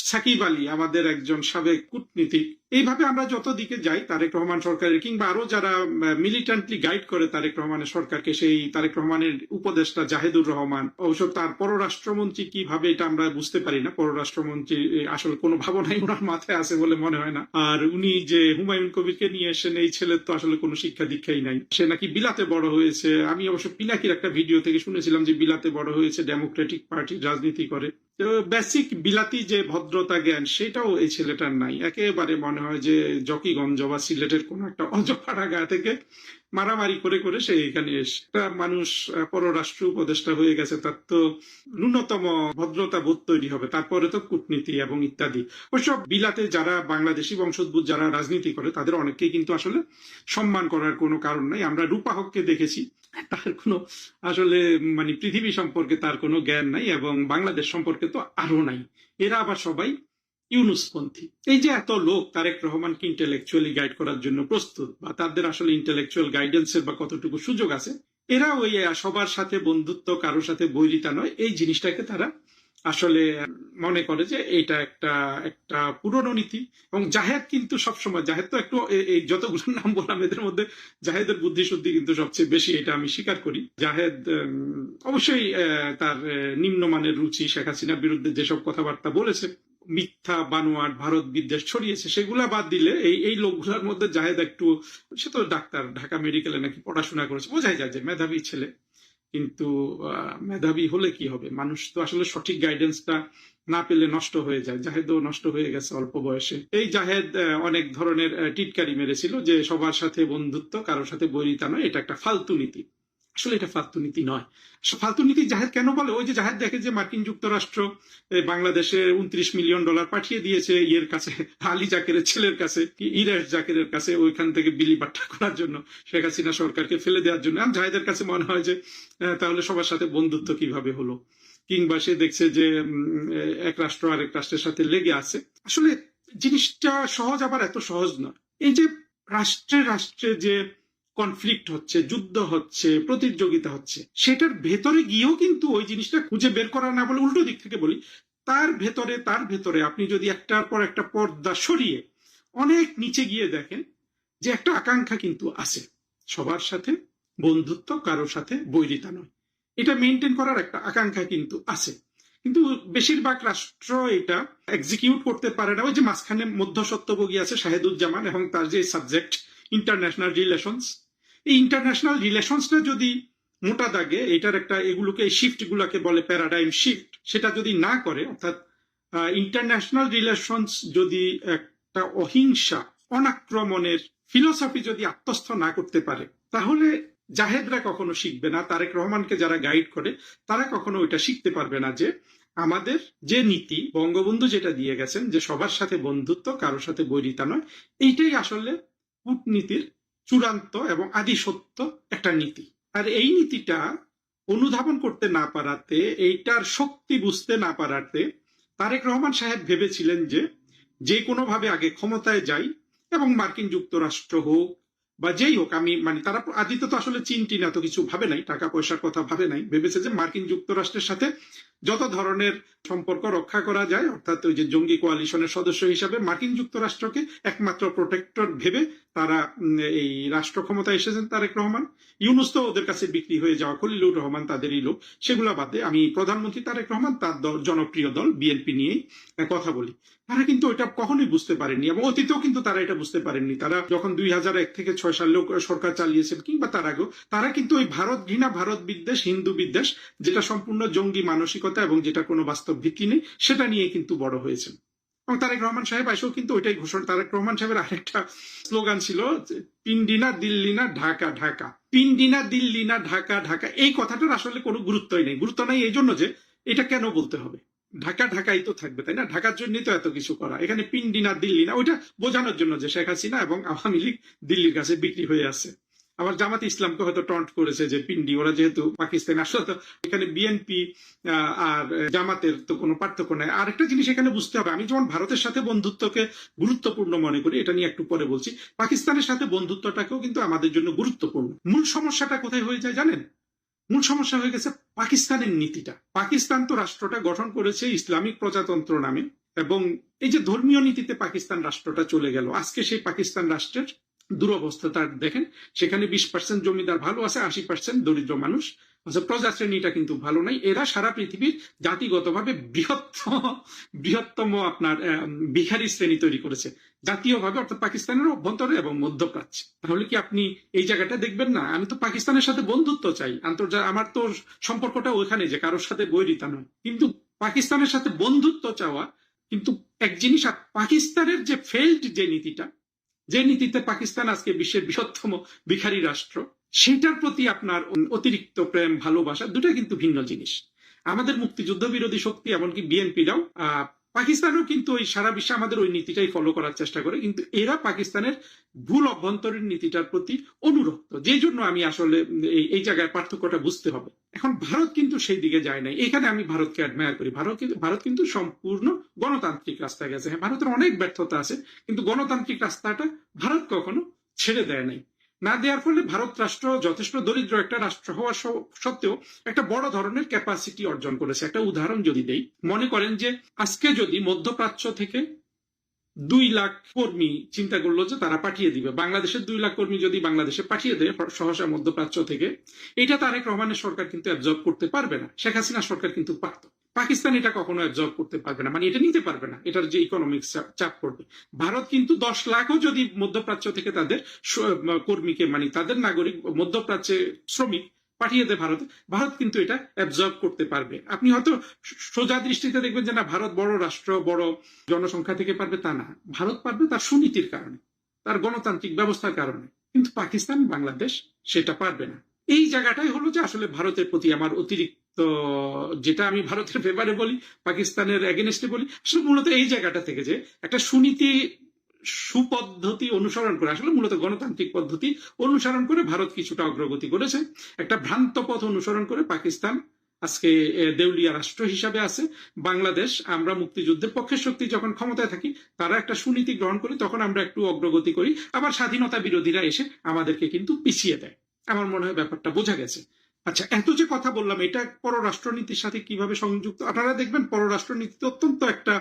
সাকিব আলী আমাদের একজন সাবেক কূটনীতিক। এইভাবে আমরা যত দিকে যাই তারেক রহমান সরকারের কিংবা আরো যারা মিলিটেন্টলি গাইড করে তারেক রহমানের সরকারকে, সেই তারেক রহমানের উপদেষ্টা জাহেদুর রহমান, অবশ্য তার পররাষ্ট্রমন্ত্রী কিভাবে এটা আমরা বুঝতে পারি না, পররাষ্ট্রমন্ত্রী আসলে কোনো ভাবনাই ওনার মাথায় আছে বলে মনে হয় না। আর উনি যে হুমায়ুন কবিরকে নিয়ে এসেছেন, এই ছেলের তো আসলে কোনো শিক্ষা দীক্ষাই নাই, সে নাকি বিলাতে বড় হয়েছে। আমি অবশ্য পিনাকির একটা ভিডিও থেকে শুনেছিলাম যে বিলাতে বড় হয়েছে, ডেমোক্রেটিক পার্টির রাজনীতি করে। তো বেসিক বিলাতি যে ভদ্রতা জ্ঞান সেটাও এই ছেলেটার নাই। একেবারে মনে হয় যে জকিগঞ্জ বা সিলেটের কোন একটা অজপাড়া গা থেকে মারামারি করে করে সে এখানে এসে একটা মানুষ পররাষ্ট্র উপদেষ্টা হয়ে গেছে, তার তো ন্যূনতম ভদ্রতা বোধ তৈরি হবে, তারপরে তো কূটনীতি এবং ইত্যাদি। ওইসব বিলাতে যারা বাংলাদেশি বংশোদ্ভূত যারা রাজনীতি করে তাদের অনেককেই কিন্তু আসলে সম্মান করার কোনো কারণ নাই। আমরা রূপা হককে দেখেছি, তার কোনো আসলে মানে পৃথিবী সম্পর্কে তার কোনো জ্ঞান নাই এবং বাংলাদেশ সম্পর্কে তো আরো নাই। এরা আবার সবাই ইউনুসপন্থী। এই যে এত লোক তারেক রহমানকে ইন্টেলেকচুয়ালি গাইড করার জন্য প্রস্তুত, বা তাদের আসলে ইন্টেলেকচুয়াল গাইডেন্সের বা কতটুকু সুযোগ আছে, এরা ওই সবার সাথে বন্ধুত্ব, কারোর সাথে বৈরিতা নয়, এই জিনিসটাকে তারা আসলে মনে করে যে এটা একটা একটা পুরনো নীতি। এবং জাহেদ কিন্তু সবসময়, জাহেদ তো একটু এই যতগুলো নাম বললাম এদের মধ্যে জাহেদের বুদ্ধি শুদ্ধি কিন্তু সবচেয়ে বেশি, এটা আমি স্বীকার করি। জাহেদ অবশ্যই তার নিম্নমানের রুচি, শেখ হাসিনার বিরুদ্ধে যেসব কথাবার্তা বলেছে, মিথ্যা বানোয়াট ভারত বিদ্বেষ ছড়িয়েছে, সেগুলা বাদ দিলে এই লোকগুলোর মধ্যে জাহেদ একটু, সে তো ডাক্তার, ঢাকা মেডিকেলে নাকি পড়াশোনা করেছে, বোঝাই যায় যে মেধাবী ছেলে। কিন্তু মেধাবী হলে কি হবে, মানুষ তো আসলে সঠিক গাইডেন্সটা না পেলে নষ্ট হয়ে যায়। জাহেদও নষ্ট হয়ে গেছে অল্প বয়সে। এই জাহেদ অনেক ধরনের টিটকারি মেরেছিল যে সবার সাথে বন্ধুত্ব, কারোর সাথে বৈরিতা নয়, এটা একটা ফালতু নীতি। আসলে এটা ফালতু নীতি নয়। ফালতু নীতি জাহেদ কেন বলে? ওই যে জাহেদ দেখে যে মার্কিন যুক্তরাষ্ট্র বাংলাদেশে $29 মিলিয়ন পাঠিয়ে দিয়েছে ইয়ের কাছে, আলী জাকেরের ছেলের কাছে, ইরাস জাকেরের কাছে, ওইখান থেকে বিলি বাট্টা করার জন্য, শেখ হাসিনা সরকারকে ফেলে দেওয়ার জন্য। জাহেদের কাছে মনে হয় যে তাহলে সবার সাথে বন্ধুত্ব কিভাবে হলো, কিংবা সে দেখছে যে এক রাষ্ট্র আরেক রাষ্ট্রের সাথে লেগে আছে। আসলে জিনিসটা সহজ, আবার এত সহজ নয়। এই যে রাষ্ট্রে রাষ্ট্রে যে কনফ্লিক্ট হচ্ছে, যুদ্ধ হচ্ছে, প্রতিযোগিতা হচ্ছে, সেটার ভেতরে গিয়েও কিন্তু ওই জিনিসটা খুঁজে বের করা না বলে উল্টো দিক থেকে বলি, তার ভেতরে আপনি যদি একটার পর একটা পর্দা সরিয়ে অনেক নিচে গিয়ে দেখেন যে একটা আকাঙ্ক্ষা কিন্তু আছে, সবার সাথে বন্ধুত্ব, কারোর সাথে বৈরিতা নয়, এটা মেনটেন করার একটা আকাঙ্ক্ষা কিন্তু আছে। কিন্তু বেশিরভাগ রাষ্ট্র এটা এক্সিকিউট করতে পারে না। ওই যে মাঝখানে মধ্যস্বত্বভোগী আছে শাহেদুজ্জামান এবং তার যে সাবজেক্ট ইন্টারন্যাশনাল রিলেশনস, এই ইন্টারন্যাশনাল রিলেশনসটা যদি মোটা দাগে এটার একটা, এগুলোকে এই শিফট গুলাকে বলে প্যারাডাইম শিফট, সেটা যদি না করে, অর্থাৎ ইন্টারন্যাশনাল রিলেশনস যদি একটা অহিংসা, অনাক্রমণের ফিলোসফি যদি আত্মস্থ না করতে পারে, তাহলে জাহেদরা কখনো শিখবে না, তারেক রহমানকে যারা গাইড করে তারা কখনো ওইটা শিখতে পারবে না যে আমাদের যে নীতি বঙ্গবন্ধু যেটা দিয়ে গেছেন যে সবার সাথে বন্ধুত্ব, কারোর সাথে বৈরিতা নয়, এইটাই আসলে কূটনীতির চূড়ান্ত এবং আদি সত্য একটা নীতি। আর এই নীতিটা অনুধাবন করতে না পারাতে, এইটার শক্তি বুঝতে না পারাতে তারেক রহমান সাহেব ভেবেছিলেন যে কোনোভাবে আগে ক্ষমতায় যাই এবং মার্কিন যুক্তরাষ্ট্র হোক বা যেই হোক, আমি মানে তারা আদিতে তো আসলে চীন টিন এত কিছু ভাবে নাই, টাকা পয়সার কথা ভাবে নাই, ভেবেছে যে মার্কিন যুক্তরাষ্ট্রের সাথে যত ধরনের সম্পর্ক রক্ষা করা যায়, অর্থাৎ ওই যে জঙ্গি কোয়ালিশনের সদস্য হিসাবে মার্কিন যুক্তরাষ্ট্রকে একমাত্র প্রোটেক্টর ভেবে তারা এই রাষ্ট্র ক্ষমতায় এসেছেন তারেক রহমান। ইউনুস তো ওদের কাছে বিক্রি হয়ে যাওয়া, খলিলুর রহমান তাদেরই লোক, সেগুলা বাদে আমি প্রধানমন্ত্রী তারেক রহমান, তার জনপ্রিয় দল বিএনপি নিয়েই কথা বলি। তারা কিন্তু ওইটা কখনোই বুঝতে পারেননি এবং অতীতেও কিন্তু তারা এটা বুঝতে পারেননি। তারা যখন 2001 থেকে 6 সালে সরকার চালিয়েছেন কিংবা তার আগেও, তারা কিন্তু ওই ভারত ঘৃণা, ভারত বিদ্বেষ, হিন্দু বিদ্বেষ, যেটা সম্পূর্ণ জঙ্গি মানসিকতা এবং যেটা কোনো বাস্তব ভিত্তি নেই, সেটা নিয়ে কিন্তু বড় হয়েছেন। এবং তারেক রহমান সাহেব এসেও কিন্তু ওইটাই ঘোষণা, তারেক রহমান সাহেবের আরেকটা স্লোগান ছিল পিন্ডি না দিল্লি না ঢাকা ঢাকা, পিন্ডি না দিল্লি না ঢাকা ঢাকা। এই কথাটার আসলে কোনো গুরুত্বই নেই। গুরুত্ব নাই এই জন্য যে এটা কেন বলতে হবে, ঢাকা ঢাকাই তো থাকবে, তাই না? ঢাকার জন্যই তো এত কিছু করা, এখানে পিন্ডি না দিল্লি না, ওইটা বোঝানোর জন্য যে শেখ হাসিনা এবং আওয়ামী লীগ দিল্লির কাছে বিক্রি হয়ে আছে। আবার জামাত ইসলামকে হয়তো টন্ট করেছে যে পিন্ডি, ওরা যেহেতু পাকিস্তান, আসলে তো এখানে বিএনপি আর জামাতের তো কোনো পার্থক্য নাই। আরেকটা জিনিস এখানে বুঝতে হবে, আমি যেমন ভারতের সাথে বন্ধুত্বকে গুরুত্বপূর্ণ মনে করি, এটা নিয়ে একটু পরে বলছি, পাকিস্তানের সাথে বন্ধুত্বটাকেও কিন্তু আমাদের জন্য গুরুত্বপূর্ণ। মূল সমস্যাটা কোথায় হয়ে যায় জানেন? মূল সমস্যা হয়ে গেছে পাকিস্তানের নীতিটা। পাকিস্তান তো রাষ্ট্রটা গঠন করেছে ইসলামিক প্রজাতন্ত্র নামে, এবং এই যে ধর্মীয় নীতিতে পাকিস্তান রাষ্ট্রটা চলে গেল, আজকে সেই পাকিস্তান রাষ্ট্রের দুরবস্থাটা দেখেন। সেখানে 20% জমিদার ভালো আছে, 80% দরিদ্র মানুষ। আচ্ছা, প্রজা শ্রেণীটা কিন্তু ভালো নাই। এরা সারা পৃথিবীর জাতিগতভাবে বৃহত্তম আপনার ভিখারি শ্রেণী তৈরি করেছে জাতীয়ভাবে, অর্থাৎ পাকিস্তানের অভ্যন্তরে এবং মধ্যপ্রাচ্যে। তাহলে কি আপনি এই জায়গাটা দেখবেন না? আমি তো পাকিস্তানের সাথে বন্ধুত্ব চাই, আমার তো সম্পর্কটা ওখানে যে কারোর সাথে বৈরিতা নয়, কিন্তু পাকিস্তানের সাথে বন্ধুত্ব চাওয়া কিন্তু এক জিনিস। আর পাকিস্তানের যে ফেল্ড যে নীতিটা, যে নীতিতে পাকিস্তান আজকে বিশ্বের বৃহত্তম ভিখারি রাষ্ট্র, সেটার প্রতি আপনার অতিরিক্ত প্রেম ভালোবাসা দুটো কিন্তু ভিন্ন জিনিস। আমাদের মুক্তিযুদ্ধ বিরোধী শক্তি এমনকি বিএনপিরাও পাকিস্তানও কিন্তু ওই সারা বিশ্বে আমাদের ওই নীতিটাই ফলো করার চেষ্টা করে, কিন্তু এরা পাকিস্তানের ভুল অভ্যন্তরীণ নীতিটার প্রতি অনুরক্ত। যে জন্য আমি আসলে এই জায়গায় পার্থক্যটা বুঝতে হবে। এখন ভারত কিন্তু সেই দিকে যায় নাই। এখানে আমি ভারতকে অ্যাডমায়ার করি। ভারত কিন্তু সম্পূর্ণ গণতান্ত্রিক রাস্তায় গেছে। হ্যাঁ, ভারতের অনেক ব্যর্থতা আছে, কিন্তু গণতান্ত্রিক রাস্তাটা ভারত কখনো ছেড়ে দেয় নাই। না দেওয়ার ফলে ভারত রাষ্ট্র যথেষ্ট দরিদ্র একটা রাষ্ট্র হওয়া সত্ত্বেও একটা বড় ধরনের ক্যাপাসিটি অর্জন করেছে। একটা উদাহরণ যদি দেই, মনে করেন যে আজকে যদি মধ্যপ্রাচ্য থেকে 2 লাখ কর্মী চিন্তা করলো যে তারা পাঠিয়ে দিবে, বাংলাদেশের 2 লাখ কর্মী যদি বাংলাদেশে পাঠিয়ে দেয় সহসা মধ্যপ্রাচ্য থেকে, এটা তারেক রহমানের সরকার কিন্তু অ্যাবজর্ব করতে পারবে না। শেখ হাসিনা সরকার কিন্তু পারত। পাকিস্তান এটা কখনো অ্যাবজর্ব করতে পারবে না, মানে এটা নিতে পারবে না, এটার যে ইকোনমিক চাপ পড়বে। ভারত কিন্তু 10 লাখও যদি মধ্যপ্রাচ্য থেকে তাদের কর্মীকে, মানে তাদের নাগরিক মধ্যপ্রাচ্যে শ্রমিক পাঠিয়ে দেয় ভারতে, ভারত কিন্তু এটা অ্যাবজর্ব করতে পারবে। আপনি হয়তো সোজা দৃষ্টিতে দেখবেন যে না, ভারত বড় রাষ্ট্র, বড় জনসংখ্যা থেকে পারবে, তা না। ভারত পারবে তার সুনীতির কারণে, তার গণতান্ত্রিক ব্যবস্থার কারণে, কিন্তু পাকিস্তান, বাংলাদেশ সেটা পারবে না। এই জায়গাটাই হলো যে আসলে ভারতের প্রতি আমার অতিরিক্ত, যেটা আমি ভারতের ফেভারে বলি, পাকিস্তানের এগেনস্টে বলি, আসলে মূলত এই জায়গাটা থেকে যে একটা সুনীতি সুপদ্ধতি অনুসরণ করে, আসলে মূলত গণতান্ত্রিক পদ্ধতি অনুসরণ করে ভারত কিছুটা অগ্রগতি করেছে। একটা ভ্রান্ত পথ অনুসরণ করে পাকিস্তান আজকে দেউলিয়া রাষ্ট্র হিসাবে আছে। বাংলাদেশ, আমরা মুক্তিযুদ্ধের পক্ষের শক্তি যখন ক্ষমতায় থাকি, তারা একটা সুনীতি গ্রহণ করি, তখন আমরা একটু অগ্রগতি করি, আবার স্বাধীনতা বিরোধীরা এসে আমাদেরকে কিন্তু পিছিয়ে দেয়। আমার মনে হয় ব্যাপারটা বোঝা গেছে। আচ্ছা, এত যে কথা বললাম, এটা পররাষ্ট্রনীতির সাথে কিভাবে সংযুক্ত, আপনারা দেখবেন পররাষ্ট্রনীতিতে অত্যন্ত একটা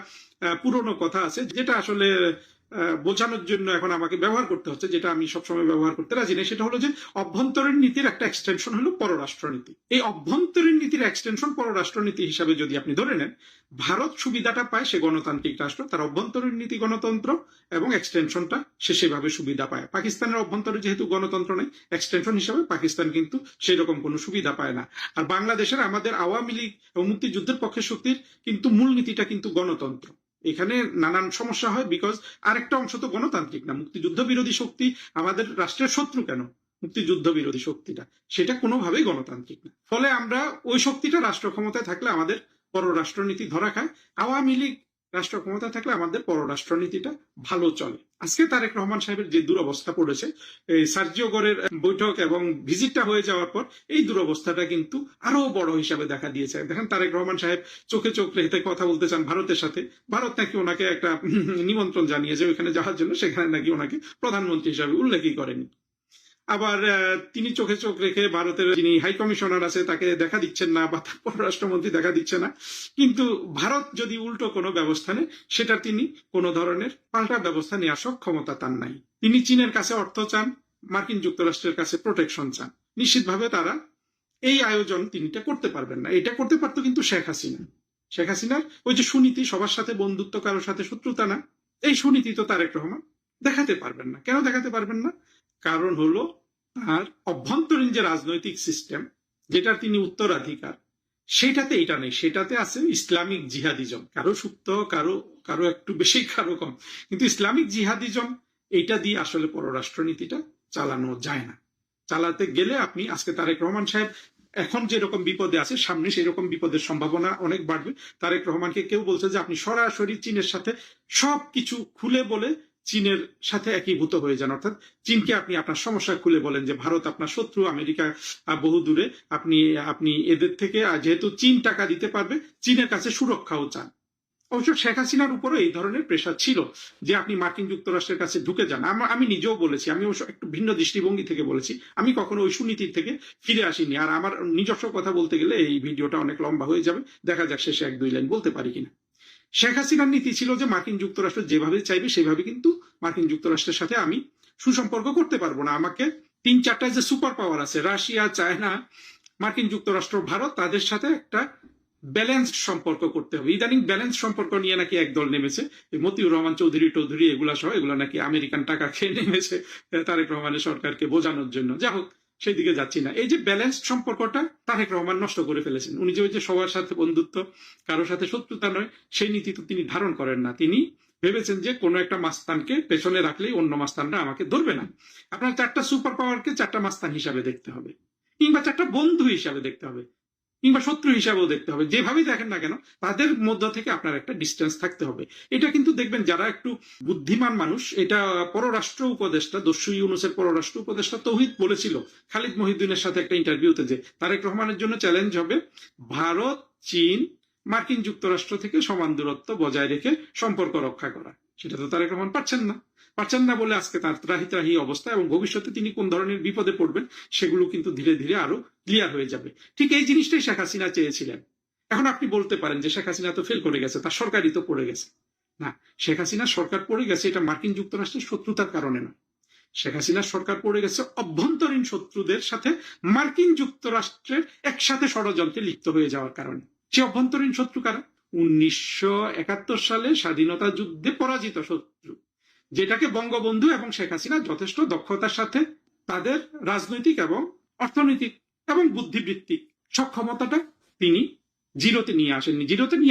পুরনো কথা আছে, যেটা আসলে বোঝানোর জন্য এখন আমাকে ব্যবহার করতে হচ্ছে, যেটা আমি সবসময় ব্যবহার করতে রাজি নেই। সেটা হলো যে অভ্যন্তরীণ নীতির একটা এক্সটেনশন হলো পররাষ্ট্রনীতি। এই অভ্যন্তরীণ নীতির এক্সটেনশন পররাষ্ট্রনীতি হিসাবে যদি আপনি ধরে নেন, ভারত সুবিধাটা পায়, সে গণতান্ত্রিক রাষ্ট্র, তার অভ্যন্তরীণ নীতি গণতন্ত্র, এবং এক্সটেনশনটা সে সেভাবে সুবিধা পায়। পাকিস্তানের অভ্যন্তরে যেহেতু গণতন্ত্র নেই, এক্সটেনশন হিসাবে পাকিস্তান কিন্তু সেই রকম কোনো সুবিধা পায় না। আর বাংলাদেশের আমাদের আওয়ামী লীগ এবং মুক্তিযুদ্ধের পক্ষের শক্তির কিন্তু মূল নীতিটা কিন্তু গণতন্ত্র। এখানে নানান সমস্যা হয়, বিকজ আরেকটা অংশ তো গণতান্ত্রিক না। মুক্তিযুদ্ধ বিরোধী শক্তি আমাদের রাষ্ট্রের শত্রু কেন? মুক্তিযুদ্ধ বিরোধী শক্তিটা, সেটা কোনোভাবেই গণতান্ত্রিক না। ফলে আমরা ওই শক্তিটা রাষ্ট্র ক্ষমতায় থাকলে আমাদের পররাষ্ট্রনীতি ধরা খায়। আওয়ামী লীগ রাষ্ট্র ক্ষমতায় থাকলে আমাদের পররাষ্ট্রনীতিটা ভালো চলে। আজকে তারেক রহমান সাহেবের যে দুরবস্থা পড়েছে, এই সার্জিও গোরের বৈঠক এবং ভিজিটটা হয়ে যাওয়ার পর এই দুরবস্থাটা কিন্তু আরো বড় হিসাবে দেখা দিয়েছে। দেখেন, তারেক রহমান সাহেব চোখে চোখ রেখে কথা বলতে চান ভারতের সাথে। ভারত নাকি ওনাকে একটা নিমন্ত্রণ জানিয়েছে ওইখানে যাওয়ার জন্য, সেখানে নাকি ওনাকে প্রধানমন্ত্রী হিসাবে উল্লেখই করেনি। আবার তিনি চোখে চোখ রেখে ভারতের যিনি হাই কমিশনার আছে তাকে দেখা দিচ্ছেন না, বা পররাষ্ট্রমন্ত্রী দেখা দিচ্ছে না। কিন্তু ভারত যদি উল্টো কোনো ব্যবস্থা নেয়, সেটা তিনি কোনো ধরনের পাল্টা ব্যবস্থা নেওয়ার সক্ষমতা তার নাই। তিনি চীনের কাছে অর্থ চান, মার্কিন যুক্তরাষ্ট্রের কাছে প্রোটেকশন চান। নিশ্চিতভাবে তারা এই আয়োজন তিনিটা করতে পারবেন না। এটা করতে পারতো কিন্তু শেখ হাসিনা। শেখ হাসিনার ওই যে সুনীতি, সবার সাথে বন্ধুত্ব, কারোর সাথে শত্রুতা না, এই সুনীতি তো তারেক রহমান দেখাতে পারবেন না। কেন দেখাতে পারবেন না? কারণ হলো আর অভ্যন্তরীণ যে রাজনৈতিক সিস্টেম, যেটার তিনি উত্তরাধিকার, সেটাতে এটা নেই। সেটাতে আছে ইসলামিক জিহাদিজম, কারো সুপ্ত, কারো কারো একটু বেশি, কারো কম, কিন্তু ইসলামিক জিহাদিজম এইটা দিয়ে আসলে পররাষ্ট্রনীতিটা চালানো যায় না। চালাতে গেলে আপনি আজকে তারেক রহমান সাহেব এখন যেরকম বিপদে আছে, সামনে সেই রকম বিপদের সম্ভাবনা অনেক বাড়বে। তারেক রহমানকে কেউ বলছে যে আপনি সরাসরি চীনের সাথে সবকিছু খুলে বলে চীনের সাথে একীভূত হয়ে যান, অর্থাৎ চীনকে আপনি আপনার সমস্যা খুলে বলেন যে ভারত আপনার শত্রু, আমেরিকা বহু দূরে, আপনি এদের থেকে, যেহেতু চীন টাকা দিতে পারবে, চীনের কাছে সুরক্ষাও চান। অবশ্য শেখ হাসিনার উপরও এই ধরনের প্রেশার ছিল যে আপনি মার্কিন যুক্তরাষ্ট্রের কাছে ঢুকে যান। আমি নিজেও বলেছি, আমি অবশ্য একটু ভিন্ন দৃষ্টিভঙ্গি থেকে বলেছি, আমি কখনো ওই সুনীতির থেকে ফিরে আসিনি। আর আমার নিজস্ব কথা বলতে গেলে এই ভিডিওটা অনেক লম্বা হয়ে যাবে, দেখা যাক শেষে 1-2 লাইন বলতে পারি কিনা। শেখ হাসিনার নীতি ছিল যে মার্কিন যুক্তরাষ্ট্র যেভাবে চাইবে সেভাবে কিন্তু মার্কিন যুক্তরাষ্ট্রের সাথে আমি সুসম্পর্ক করতে পারবো না। আমাকে 3-4টা যে সুপার পাওয়ার আছে, রাশিয়া, চায়না, মার্কিন যুক্তরাষ্ট্র, ভারত, তাদের সাথে একটা ব্যালেন্সড সম্পর্ক করতে হবে। ইদানিং ব্যালেন্স সম্পর্ক নিয়ে নাকি একদল নেমেছে, মতিউর রহমান চৌধুরী এগুলা সহ, এগুলো নাকি আমেরিকান টাকা খেয়ে নেমেছে তারেক রহমানের সরকারকে বোঝানোর জন্য। যাই হোক, সেই দিকে যাচ্ছি না। এই যে ব্যালেন্সড সম্পর্কটা তারেক রহমান নষ্ট করে ফেলেছেন। উনি যে ওই যে সবার সাথে বন্ধুত্ব, কারোর সাথে শত্রুতা নয়, সেই নীতি তো তিনি ধারণ করেন না। তিনি ভেবেছেন যে কোনো একটা মাস্তানকে পেছনে রাখলেই অন্য মাস্তানরা আমাকে ধরবে না। আপনার 4টা সুপার পাওয়ারকে 4টা মাস্তান হিসাবে দেখতে হবে, কিংবা 4টা বন্ধু হিসাবে দেখতে হবে, কিংবা শত্রু হিসাবেও দেখতে হবে। যেভাবেই দেখেন না কেন, তাদের মধ্য থেকে আপনার একটা ডিস্টেন্স থাকতে হবে। এটা কিন্তু দেখবেন যারা একটু বুদ্ধিমান মানুষ, এটা পররাষ্ট্র উপদেষ্টা, দস্যু ইউনূসের পররাষ্ট্র উপদেষ্টা তৌহিদ বলেছিল খালিদ মহিউদ্দিনের সাথে একটা ইন্টারভিউতে, যে তারেক রহমানের জন্য চ্যালেঞ্জ হবে ভারত, চীন, মার্কিন যুক্তরাষ্ট্র থেকে সমান দূরত্ব বজায় রেখে সম্পর্ক রক্ষা করা। সেটা তো তারেক রহমান পারছেন না বলে আজকে তার ত্রাহি অবস্থা, এবং ভবিষ্যতে তিনি কোন ধরনের বিপদে পড়বেন সেগুলো কিন্তু ধীরে ধীরে আরো ক্লিয়ার হয়ে যাবে। ঠিক এই জিনিসটাই শেখ হাসিনা চেয়েছিলেন। এখন আপনি বলতে পারেন যে শেখ হাসিনা তো ফেল করে গেছে, তার সরকারই তো পড়ে গেছে। না, শেখ হাসিনার সরকার পড়ে গেছে এটা মার্কিন যুক্তরাষ্ট্রের শত্রুতার কারণে নয়। শেখ হাসিনার সরকার পড়ে গেছে অভ্যন্তরীণ শত্রুদের সাথে মার্কিন যুক্তরাষ্ট্রের একসাথে ষড়যন্ত্রে লিপ্ত হয়ে যাওয়ার কারণে। সে অভ্যন্তরীণ শত্রু কারা? 1971 সালে স্বাধীনতা যুদ্ধে পরাজিত শত্রু, যেটাকে বঙ্গবন্ধু এবং শেখ হাসিনা যথেষ্ট দক্ষতার সাথে তাদের রাজনৈতিক এবং অর্থনৈতিক এবং বুদ্ধিবৃত্তিক সক্ষমতাটা তিনি জিরোতে নিয়ে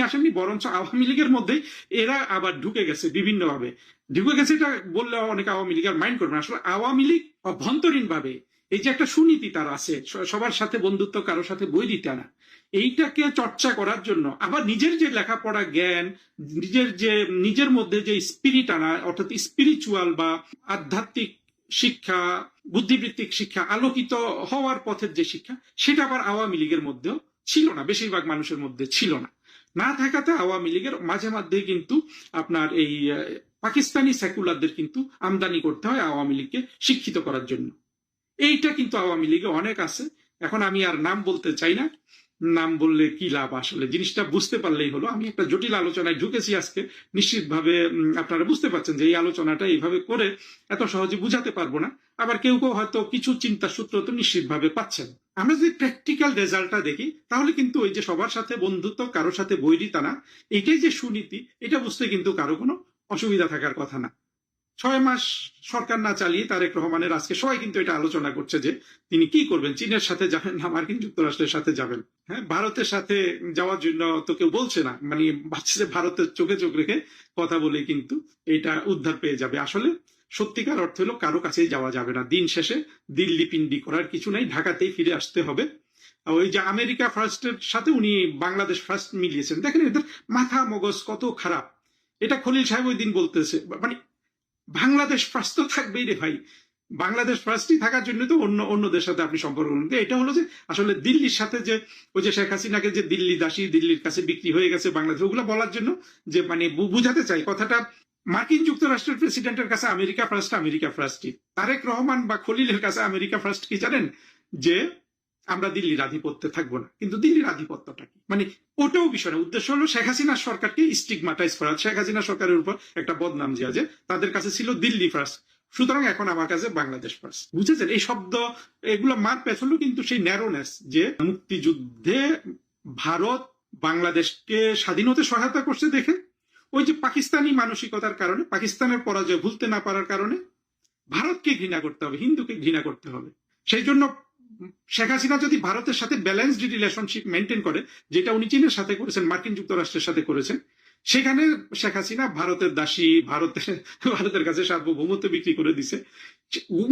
আসেননি, বরঞ্চ আওয়ামী লীগের মধ্যে এরা আবার ঢুকে গেছে বিভিন্নভাবে। ঢুকে গেছে এটা বললে অনেক আওয়ামী লীগের মাইন্ড করবে না। আসলে আওয়ামী লীগ অভ্যন্তরীণ ভাবে এই যে একটা সুনীতি তার আছে, সবার সাথে বন্ধুত্ব, কারোর সাথে বৈরিতা না, এইটাকে চর্চা করার জন্য আবার নিজের যে লেখাপড়া জ্ঞান, নিজের মধ্যে যে স্পিরিট আনা, অর্থাৎ স্পিরিচুয়াল বা আধ্যাত্মিক শিক্ষা, বুদ্ধিবৃত্তিক শিক্ষা, আলোকিত হওয়ার পথের যে শিক্ষা, সেটা আবার আওয়ামী লীগের মধ্যেও ছিল না, বেশিরভাগ মানুষের মধ্যে ছিল না। না থাকাতে আওয়ামী লীগের মাঝে মধ্যে কিন্তু আপনার এই পাকিস্তানি সেকুলারদের কিন্তু আমদানি করতে হয় আওয়ামী লীগকে শিক্ষিত করার জন্য। এইটা কিন্তু আওয়ামী লীগে অনেক আছে। এখন আমি আর নাম বলতে চাই না, নাম বললে কি লাভ, আসলে জিনিসটা বুঝতে পারলেই হলো। আমি একটা জটিল আলোচনায় ঢুকেছি আজকে, নিশ্চিতভাবে আপনারা বুঝতে পারছেন যে এই আলোচনাটা এইভাবে করে এত সহজে বুঝাতে পারবো না। আবার কেউ হয়তো কিছু চিন্তার সূত্র তো নিশ্চিতভাবে পাচ্ছেন। আমরা যদি প্র্যাকটিক্যাল রেজাল্টটা দেখি, তাহলে কিন্তু ওই যে সবার সাথে বন্ধুত্ব, কারোর সাথে বৈরিতা না, এটাই যে সুনীতি, এটা বুঝতে কিন্তু কারো কোনো অসুবিধা থাকার কথা না। 6 মাস সরকার না চালিয়ে তারেক রহমানের আজকে সবাই কিন্তু এটা আলোচনা করছে যে তিনি কি করবেন, চীনের সাথে যাবেন না মার্কিন যুক্তরাষ্ট্রের সাথে যাবেন। হ্যাঁ, ভারতের সাথে যাওয়ার জন্য তো কেউ বলছে না, মানে ভাবছে যে ভারতের চোখে চোখ রেখে কথা বলে কিন্তু এটা উদ্ধার পেয়ে যাবে। আসলে সত্যিকার অর্থ হলো কারো কাছেই যাওয়া যাবে না। দিন শেষে দিল্লি পিন্ডি করার কিছু নাই, ঢাকাতেই ফিরে আসতে হবে। ওই যে আমেরিকা ফার্স্টের সাথে উনি বাংলাদেশ ফার্স্ট মিলিয়েছেন, দেখেন এদের মাথা মগজ কত খারাপ। এটা খলিল সাহেব ওই দিন বলতেছে, মানে বাংলাদেশ ফার্স্ট তো থাকবেই রে ভাই, বাংলাদেশ ফার্স্টই থাকার জন্য তো অন্যদের সাথে আপনি সম্পর্ক করুন। এটা হলো যে আসলে দিল্লির সাথে যে ওই যে শেখ হাসিনাকে যে দিল্লি দাসী, দিল্লির কাছে বিক্রি হয়ে গেছে বাংলাদেশ, ওগুলো বলার জন্য যে মানে বুঝাতে চাই কথাটা, মার্কিন যুক্তরাষ্ট্রের প্রেসিডেন্টের কাছে আমেরিকা ফার্স্টই। তারেক রহমান বা খলিলের কাছে আমেরিকা ফার্স্ট কি জানেন? যে আমরা দিল্লির আধিপত্যে থাকবো না। কিন্তু দিল্লির আধিপত্যটা কি, মানে ওটাও বিষয় না। উদ্দেশ্য হলো শেখ হাসিনার সরকারকে স্টিগমাটাইজ করা, শেখ হাসিনা সরকারের উপর একটা বদনাম দেওয়া, যে তাদের কাছে ছিল দিল্লি ফার্স্ট, সুতরাং এখন আমার কাছে বাংলাদেশ ফার্স্ট। বুঝেছেন এই শব্দ, এগুলো মার পেছনেও কিন্তু সেই ন্যারোনেস, যে মুক্তিযুদ্ধে ভারত বাংলাদেশকে স্বাধীনতা সহায়তা করছে দেখে, ওই যে পাকিস্তানি মানসিকতার কারণে, পাকিস্তানের পরাজয় ভুলতে না পারার কারণে ভারতকে ঘৃণা করতে হবে, হিন্দুকে ঘৃণা করতে হবে। সেই জন্য শেখ হাসিনা যদি ভারতের সাথে ব্যালেন্সড রিলেশনশিপ মেনটেন করে, যেটা উনি চীনের সাথে করেছেন, মার্কিন যুক্তরাষ্ট্রের সাথে করেছেন, সেখানে শেখ হাসিনা ভারতের দাসী, ভারতের কাছে সার্বভৌমত্ব বিক্রি করে দিছে।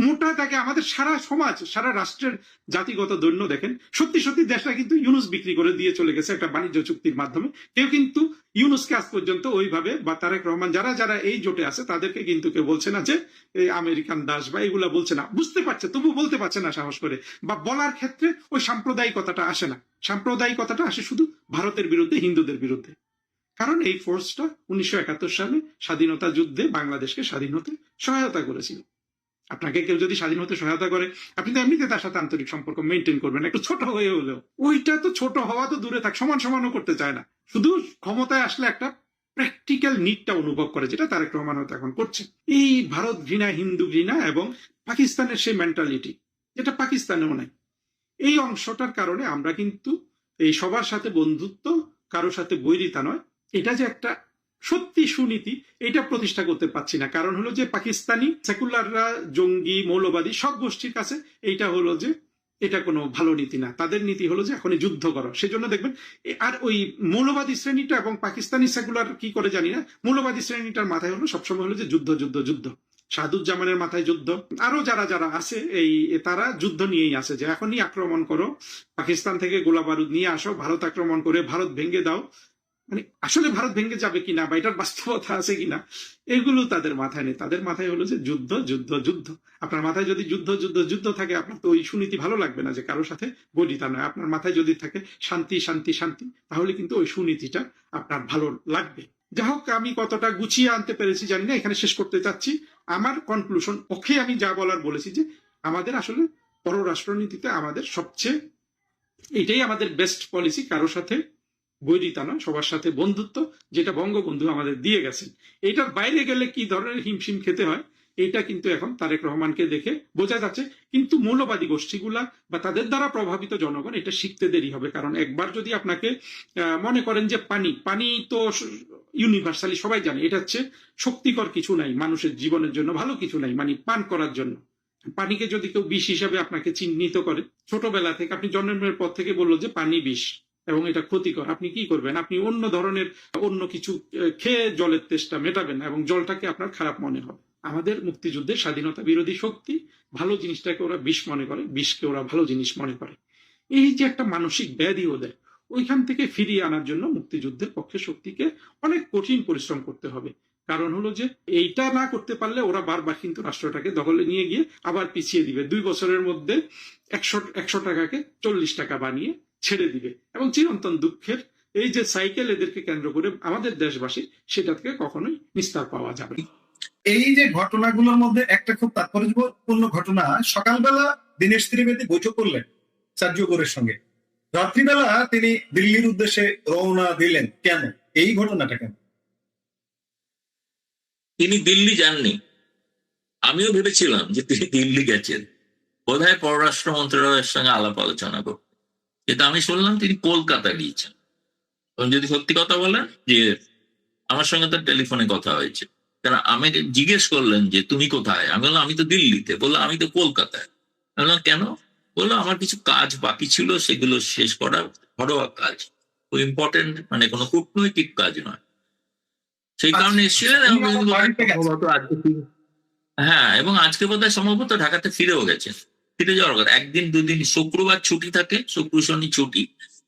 মোটা তাকে আমাদের সারা সমাজ, সারা রাষ্ট্রের জাতিগত দৈন্য দেখেন, সত্যি সত্যি দেশটা কিন্তু ইউনুস বিক্রি করে দিয়ে চলে গেছে একটা বাণিজ্য চুক্তির মাধ্যমে। কেউ কিন্তু ইউনুসকে আজ পর্যন্ত ওইভাবে, বা তারেক রহমান যারা এই জোটে আছে তাদেরকে কিন্তু কেউ বলছে না যে এই আমেরিকান দাস বা এগুলা বলছে না, বুঝতে পারছে তবু বলতে পারছে না সাহস করে, বা বলার ক্ষেত্রে ওই সাম্প্রদায়িকতাটা আসে না। সাম্প্রদায়িকতাটা আসে শুধু ভারতের বিরুদ্ধে, হিন্দুদের বিরুদ্ধে। কারণ এই ফোর্সটা 1971 সালে স্বাধীনতা যুদ্ধে বাংলাদেশকে স্বাধীন হতে সহায়তা করেছিল। আপনাকে কেউ যদি স্বাধীন হতে সহায়তা করে, আপনি তো এমনিতে তার সাথে আন্তরিক সম্পর্ক মেনটেন করবেন, একটু ছোট হয়ে হলেও। ওইটা তো ছোট হওয়া তো দূরে থাক, সমান সমানও করতে চায় না, শুধু ক্ষমতায় আসলে একটা প্র্যাকটিক্যাল নিডটা অনুভব করে, যেটা তারেক রহমান হয়তো এখন করছে। এই ভারত ঘৃণা, হিন্দু ঘৃণা এবং পাকিস্তানের সেই মেন্টালিটি, যেটা পাকিস্তানেও নাই, এই অংশটার কারণে আমরা কিন্তু এই সবার সাথে বন্ধুত্ব, কারোর সাথে বৈরিতা নয়, এটা যে একটা সত্যি সুনীতি, এটা প্রতিষ্ঠা করতে পারছি না। কারণ হলো যে পাকিস্তানি সেকুলাররা, জঙ্গি, মৌলবাদী সব গোষ্ঠীর কাছে এইটা হলো যে এটা কোনো ভালো নীতি না। তাদের নীতি হলো যে এখনই যুদ্ধ করো। সেজন্য দেখবেন আর ওই মৌলবাদী শ্রেণীটা এবং পাকিস্তানি সেকুলার কি করে জানি না, মৌলবাদী শ্রেণীটার মাথায় হলো সবসময় হলো যে যুদ্ধ যুদ্ধ যুদ্ধ। সাদুজ্জামানের মাথায় যুদ্ধ, আরো যারা যারা আছে এই তারা যুদ্ধ নিয়েই আছে, যে এখনই আক্রমণ করো, পাকিস্তান থেকে গোলা বারুদ নিয়ে আসো, ভারত আক্রমণ করে ভারত ভেঙে দাও। মানে আসলে ভারত ভেঙে যাবে কিনা বা এটার বাস্তবতা আছে কিনা, এগুলো তাদের মাথায় নেই। তাদের মাথায় হলো যে যুদ্ধ যুদ্ধ যুদ্ধ। আপনার মাথায় যদি যুদ্ধ যুদ্ধ যুদ্ধ থাকে, আপনার তো ওই সুনীতি ভালো লাগবে না যে কারোর সাথে বৈরিতা নয়। আপনার মাথায় যদি থাকে শান্তি শান্তি শান্তি, তাহলে কিন্তু ওই সুনীতিটা আপনার ভালো লাগবে। যাই হোক, আমি কতটা গুছিয়ে আনতে পেরেছি জানি না, এখানে শেষ করতে চাচ্ছি। আমার কনক্লুশন, ওকে আমি যা বলার বলেছি, যে আমাদের আসলে পররাষ্ট্রনীতিতে আমাদের সবচেয়ে এটাই আমাদের বেস্ট পলিসি, কারোর সাথে বৈরিতা নয়, সবার সাথে বন্ধুত্ব, যেটা বঙ্গবন্ধু আমাদের দিয়ে গেছেন। এটার বাইরে গেলে কি ধরনের হিমশিম খেতে হয়, এটা কিন্তু এখন তারেক রহমানকে দেখে বোঝা যাচ্ছে। কিন্তু মৌলবাদী গোষ্ঠীগুলা বা তাদের দ্বারা প্রভাবিত জনগণ এটা শিখতে দেরি হবে। কারণ একবার যদি আপনাকে মনে করেন যে পানি পানি তো ইউনিভার্সালি সবাই জানে, এটা হচ্ছে শক্তিকর কিছু নাই, মানুষের জীবনের জন্য ভালো কিছু নাই, মানে পান করার জন্য। পানিকে যদি কেউ বিষ হিসাবে আপনাকে চিহ্নিত করে, ছোটবেলা থেকে আপনি জন্মের পর থেকে বললো যে পানি বিষ এবং এটা ক্ষতিকর, আপনি কি করবেন? আপনি অন্য ধরনের অন্য কিছু খেয়ে জলের তেষ্টা মেটাবেন এবং জলটাকে আপনার খারাপ মনে হবে। আমাদের মুক্তিযুদ্ধের স্বাধীনতা বিরোধী শক্তি ভালো জিনিসটাকে ওরা বিষ মনে করে, বিষকে ওরা ভালো জিনিস মনে করে। এই যে একটা মানসিক ব্যাধি ওদের, ওইখান থেকে ফিরিয়ে আনার জন্য মুক্তিযুদ্ধের পক্ষে শক্তিকে অনেক কঠিন পরিশ্রম করতে হবে। কারণ হলো যে এইটা না করতে পারলে ওরা বারবার কিন্তু রাষ্ট্রটাকে দখলে নিয়ে গিয়ে আবার পিছিয়ে দিবে। 2 বছরের মধ্যে 100 টাকাকে 40 টাকা বানিয়ে ছেড়ে দিবে এবং চিরন্তন দুঃখের এই যে সাইকেল এদেরকে কেন্দ্র করে আমাদের দেশবাসী, সেটা থেকে কখনোই নিস্তার পাওয়া যাবে না। এই যে ঘটনাগুলোর মধ্যে একটা খুব তাৎপর্যপূর্ণ ঘটনা, সকালবেলা দীনেশ ত্রিবেদী বৈঠক করলেন সার্জিও গোরের সঙ্গে, রাত্রিবেলা তিনি দিল্লির উদ্দেশ্যে রওনা দিলেন। কেন এই ঘটনাটা কেন? তিনি দিল্লি যাননি। আমিও ভেবেছিলাম যে তিনি দিল্লি গেছেন, বোধহয় পররাষ্ট্র মন্ত্রণালয়ের সঙ্গে আলাপ আলোচনা করতে, কিন্তু আমি শুনলাম তিনি কলকাতা গিয়েছেন। যদি সত্যি কথা বলেন যে আমার সঙ্গে তার টেলিফোনে কথা হয়েছে, কারণ আমাকে জিজ্ঞেস করলেন যে তুমি কোথায়, আমি বললাম আমি তো দিল্লিতে। বললো আমি তো কলকাতায়। আমি বললাম কেন? বললো আমার কিছু কাজ বাকি ছিল, সেগুলো শেষ করা, ঘরোয়া কাজ, খুব ইম্পর্টেন্ট, মানে কোনো কূটনৈতিক কাজ নয়, সেই কারণে এসেছিলেন। হ্যাঁ, এবং আজকে বোধহয় সম্ভবত ঢাকাতে ফিরেও গেছেন। ফিরে যাওয়ার কথা, একদিন দুদিন, শুক্রবার ছুটি থাকে, শুক্র শনি ছুটি,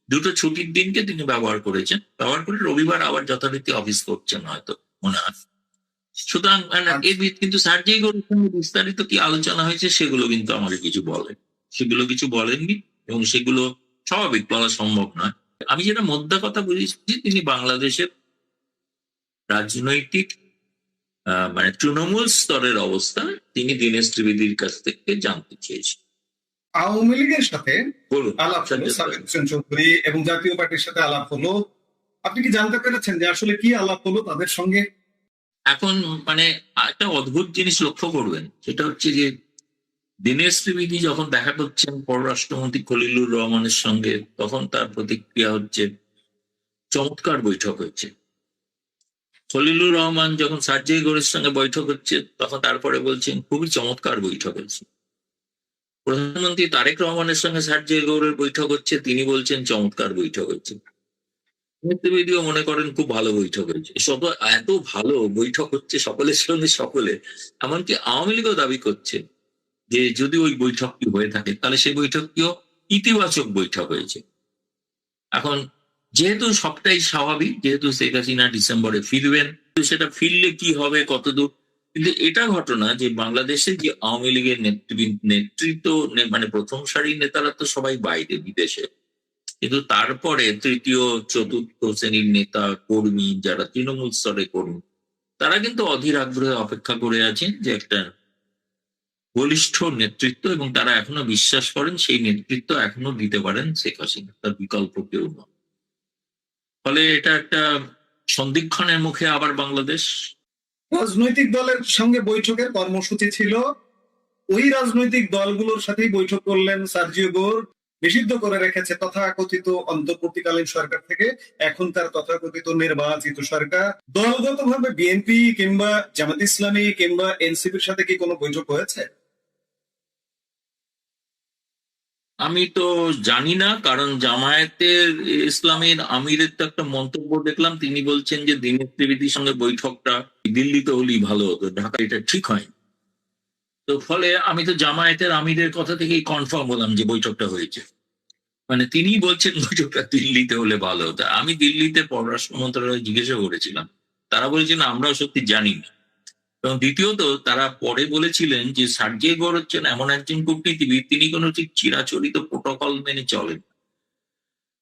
দুটো ছুটির দিনকে তিনি ব্যবহার করেছেন, ব্যবহার করে রবিবার আবার যথারীতি অফিস করছেন হয়তো, মনে হয়। সুতরাং এর কিন্তু সার্জি গোরের সঙ্গে বিস্তারিত কি আলোচনা হয়েছে সেগুলো কিন্তু আমাকে কিছু বলেন, সেগুলো কিছু বলেননি, এবং সেগুলো স্বাভাবিক বলা সম্ভব নয়। আমি যেটা মোদ্দা কথা বুঝেছি, তিনি বাংলাদেশের রাজনৈতিক মানে তৃণমূল স্তরের অবস্থা তিনি দীনেশ ত্রিবেদীর কাছ থেকে জানতে চেয়েছেন। আওয়ামী লীগের সাথে বলুন। আলাপ হলো, সাবেক হোসেন চৌধুরী এবং জাতীয় পার্টির সাথে আলাপ হলো, আপনি কি জানতে পেরেছেন যে আসলে কি আলাপ হলো তাদের সঙ্গে? এখন মানে একটা অদ্ভুত জিনিস লক্ষ্য করবেন, সেটা হচ্ছে যে দীনেশ ত্রিবেদী যখন দেখা করছেন পররাষ্ট্রমন্ত্রী খলিলুর রহমানের সঙ্গে, তখন তার প্রতিক্রিয়া হচ্ছে চমৎকার বৈঠক হয়েছে। খলিলুর রহমান যখন সার্জি গোরের সঙ্গে বৈঠক হচ্ছে, তখন তারপরে বলছেন খুবই চমৎকার বৈঠক হয়েছে। প্রধানমন্ত্রী তারেক রহমানের সঙ্গে সার্জি গৌরের বৈঠক হচ্ছে, তিনি বলছেন চমৎকার বৈঠক হয়েছে। ত্রিবেদীও মনে করেন খুব ভালো বৈঠক হয়েছে। এত ভালো বৈঠক হচ্ছে সকলের সঙ্গে সকলে, এমনকি আওয়ামী লীগও দাবি করছে যে যদি ওই বৈঠকটি হয়ে থাকে তাহলে সেই বৈঠকটিও ইতিবাচক বৈঠক হয়েছে। এখন যেহেতু সবটাই স্বাভাবিক, যেহেতু শেখ হাসিনা ডিসেম্বরে ফিরবেন, তো সেটা ফিরলে কি হবে কতদূর, কিন্তু এটা ঘটনা যে বাংলাদেশে যে আওয়ামী লীগের নেতৃত্ব, মানে প্রথম সারির নেতারা তো সবাই বাইরে বিদেশে, কিন্তু তারপরে তৃতীয় চতুর্থ শ্রেণীর নেতা কর্মী যারা তৃণমূল স্তরে কর্মী, তারা কিন্তু অধীর আগ্রহে অপেক্ষা করে আছেন যে একটা বলিষ্ঠ নেতৃত্ব, এবং তারা এখনো বিশ্বাস করেন সেই নেতৃত্ব এখনো দিতে পারেন শেখ হাসিনা, তার বিকল্প কেউ নয়। ফলে এটা একটা সন্ধিক্ষণের মুখে আবার বাংলাদেশ। রাজনৈতিক দলের সঙ্গে বৈঠকের কর্মসূচি ছিল, ওই রাজনৈতিক দলগুলোর সাথেই বৈঠক করলেন সার্জিও গোর। নিষিদ্ধ করে রেখেছে তথাকথিত অন্তর্বর্তীকালীন সরকার থেকে এখনকার তথাকথিত নির্বাচিত সরকার। দলগতভাবে বিএনপি কিংবা জামাত ইসলামী কিংবা এনসিপির সাথে কি কোনো বৈঠক হয়েছে? আমি তো জানি না, কারণ জামায়াতের ইসলামের আমিরের তো একটা মন্তব্য দেখলাম, তিনি বলছেন যে দীনেশ ত্রিবেদীর সঙ্গে বৈঠকটা দিল্লিতে হলেই ভালো হতো, ঢাকা এটা ঠিক হয়। তো ফলে আমি তো জামায়াতের আমিরের কথা থেকেই কনফার্ম হলাম যে বৈঠকটা হয়েছে, মানে তিনি বলছেন বৈঠকটা দিল্লিতে হলে ভালো হতো। আমি দিল্লিতে পররাষ্ট্র মন্ত্রণালয়ে জিজ্ঞাসা করেছিলাম, তারা বলেছেন আমরাও সত্যি জানি না। এবং দ্বিতীয়ত তারা পরে বলেছিলেন যে সার্জেই গোর হচ্ছেন এমন একজন কূটনীতিবিদ, তিনি কোনো ঠিক চিরাচরিত প্রোটোকল মেনে চলেন।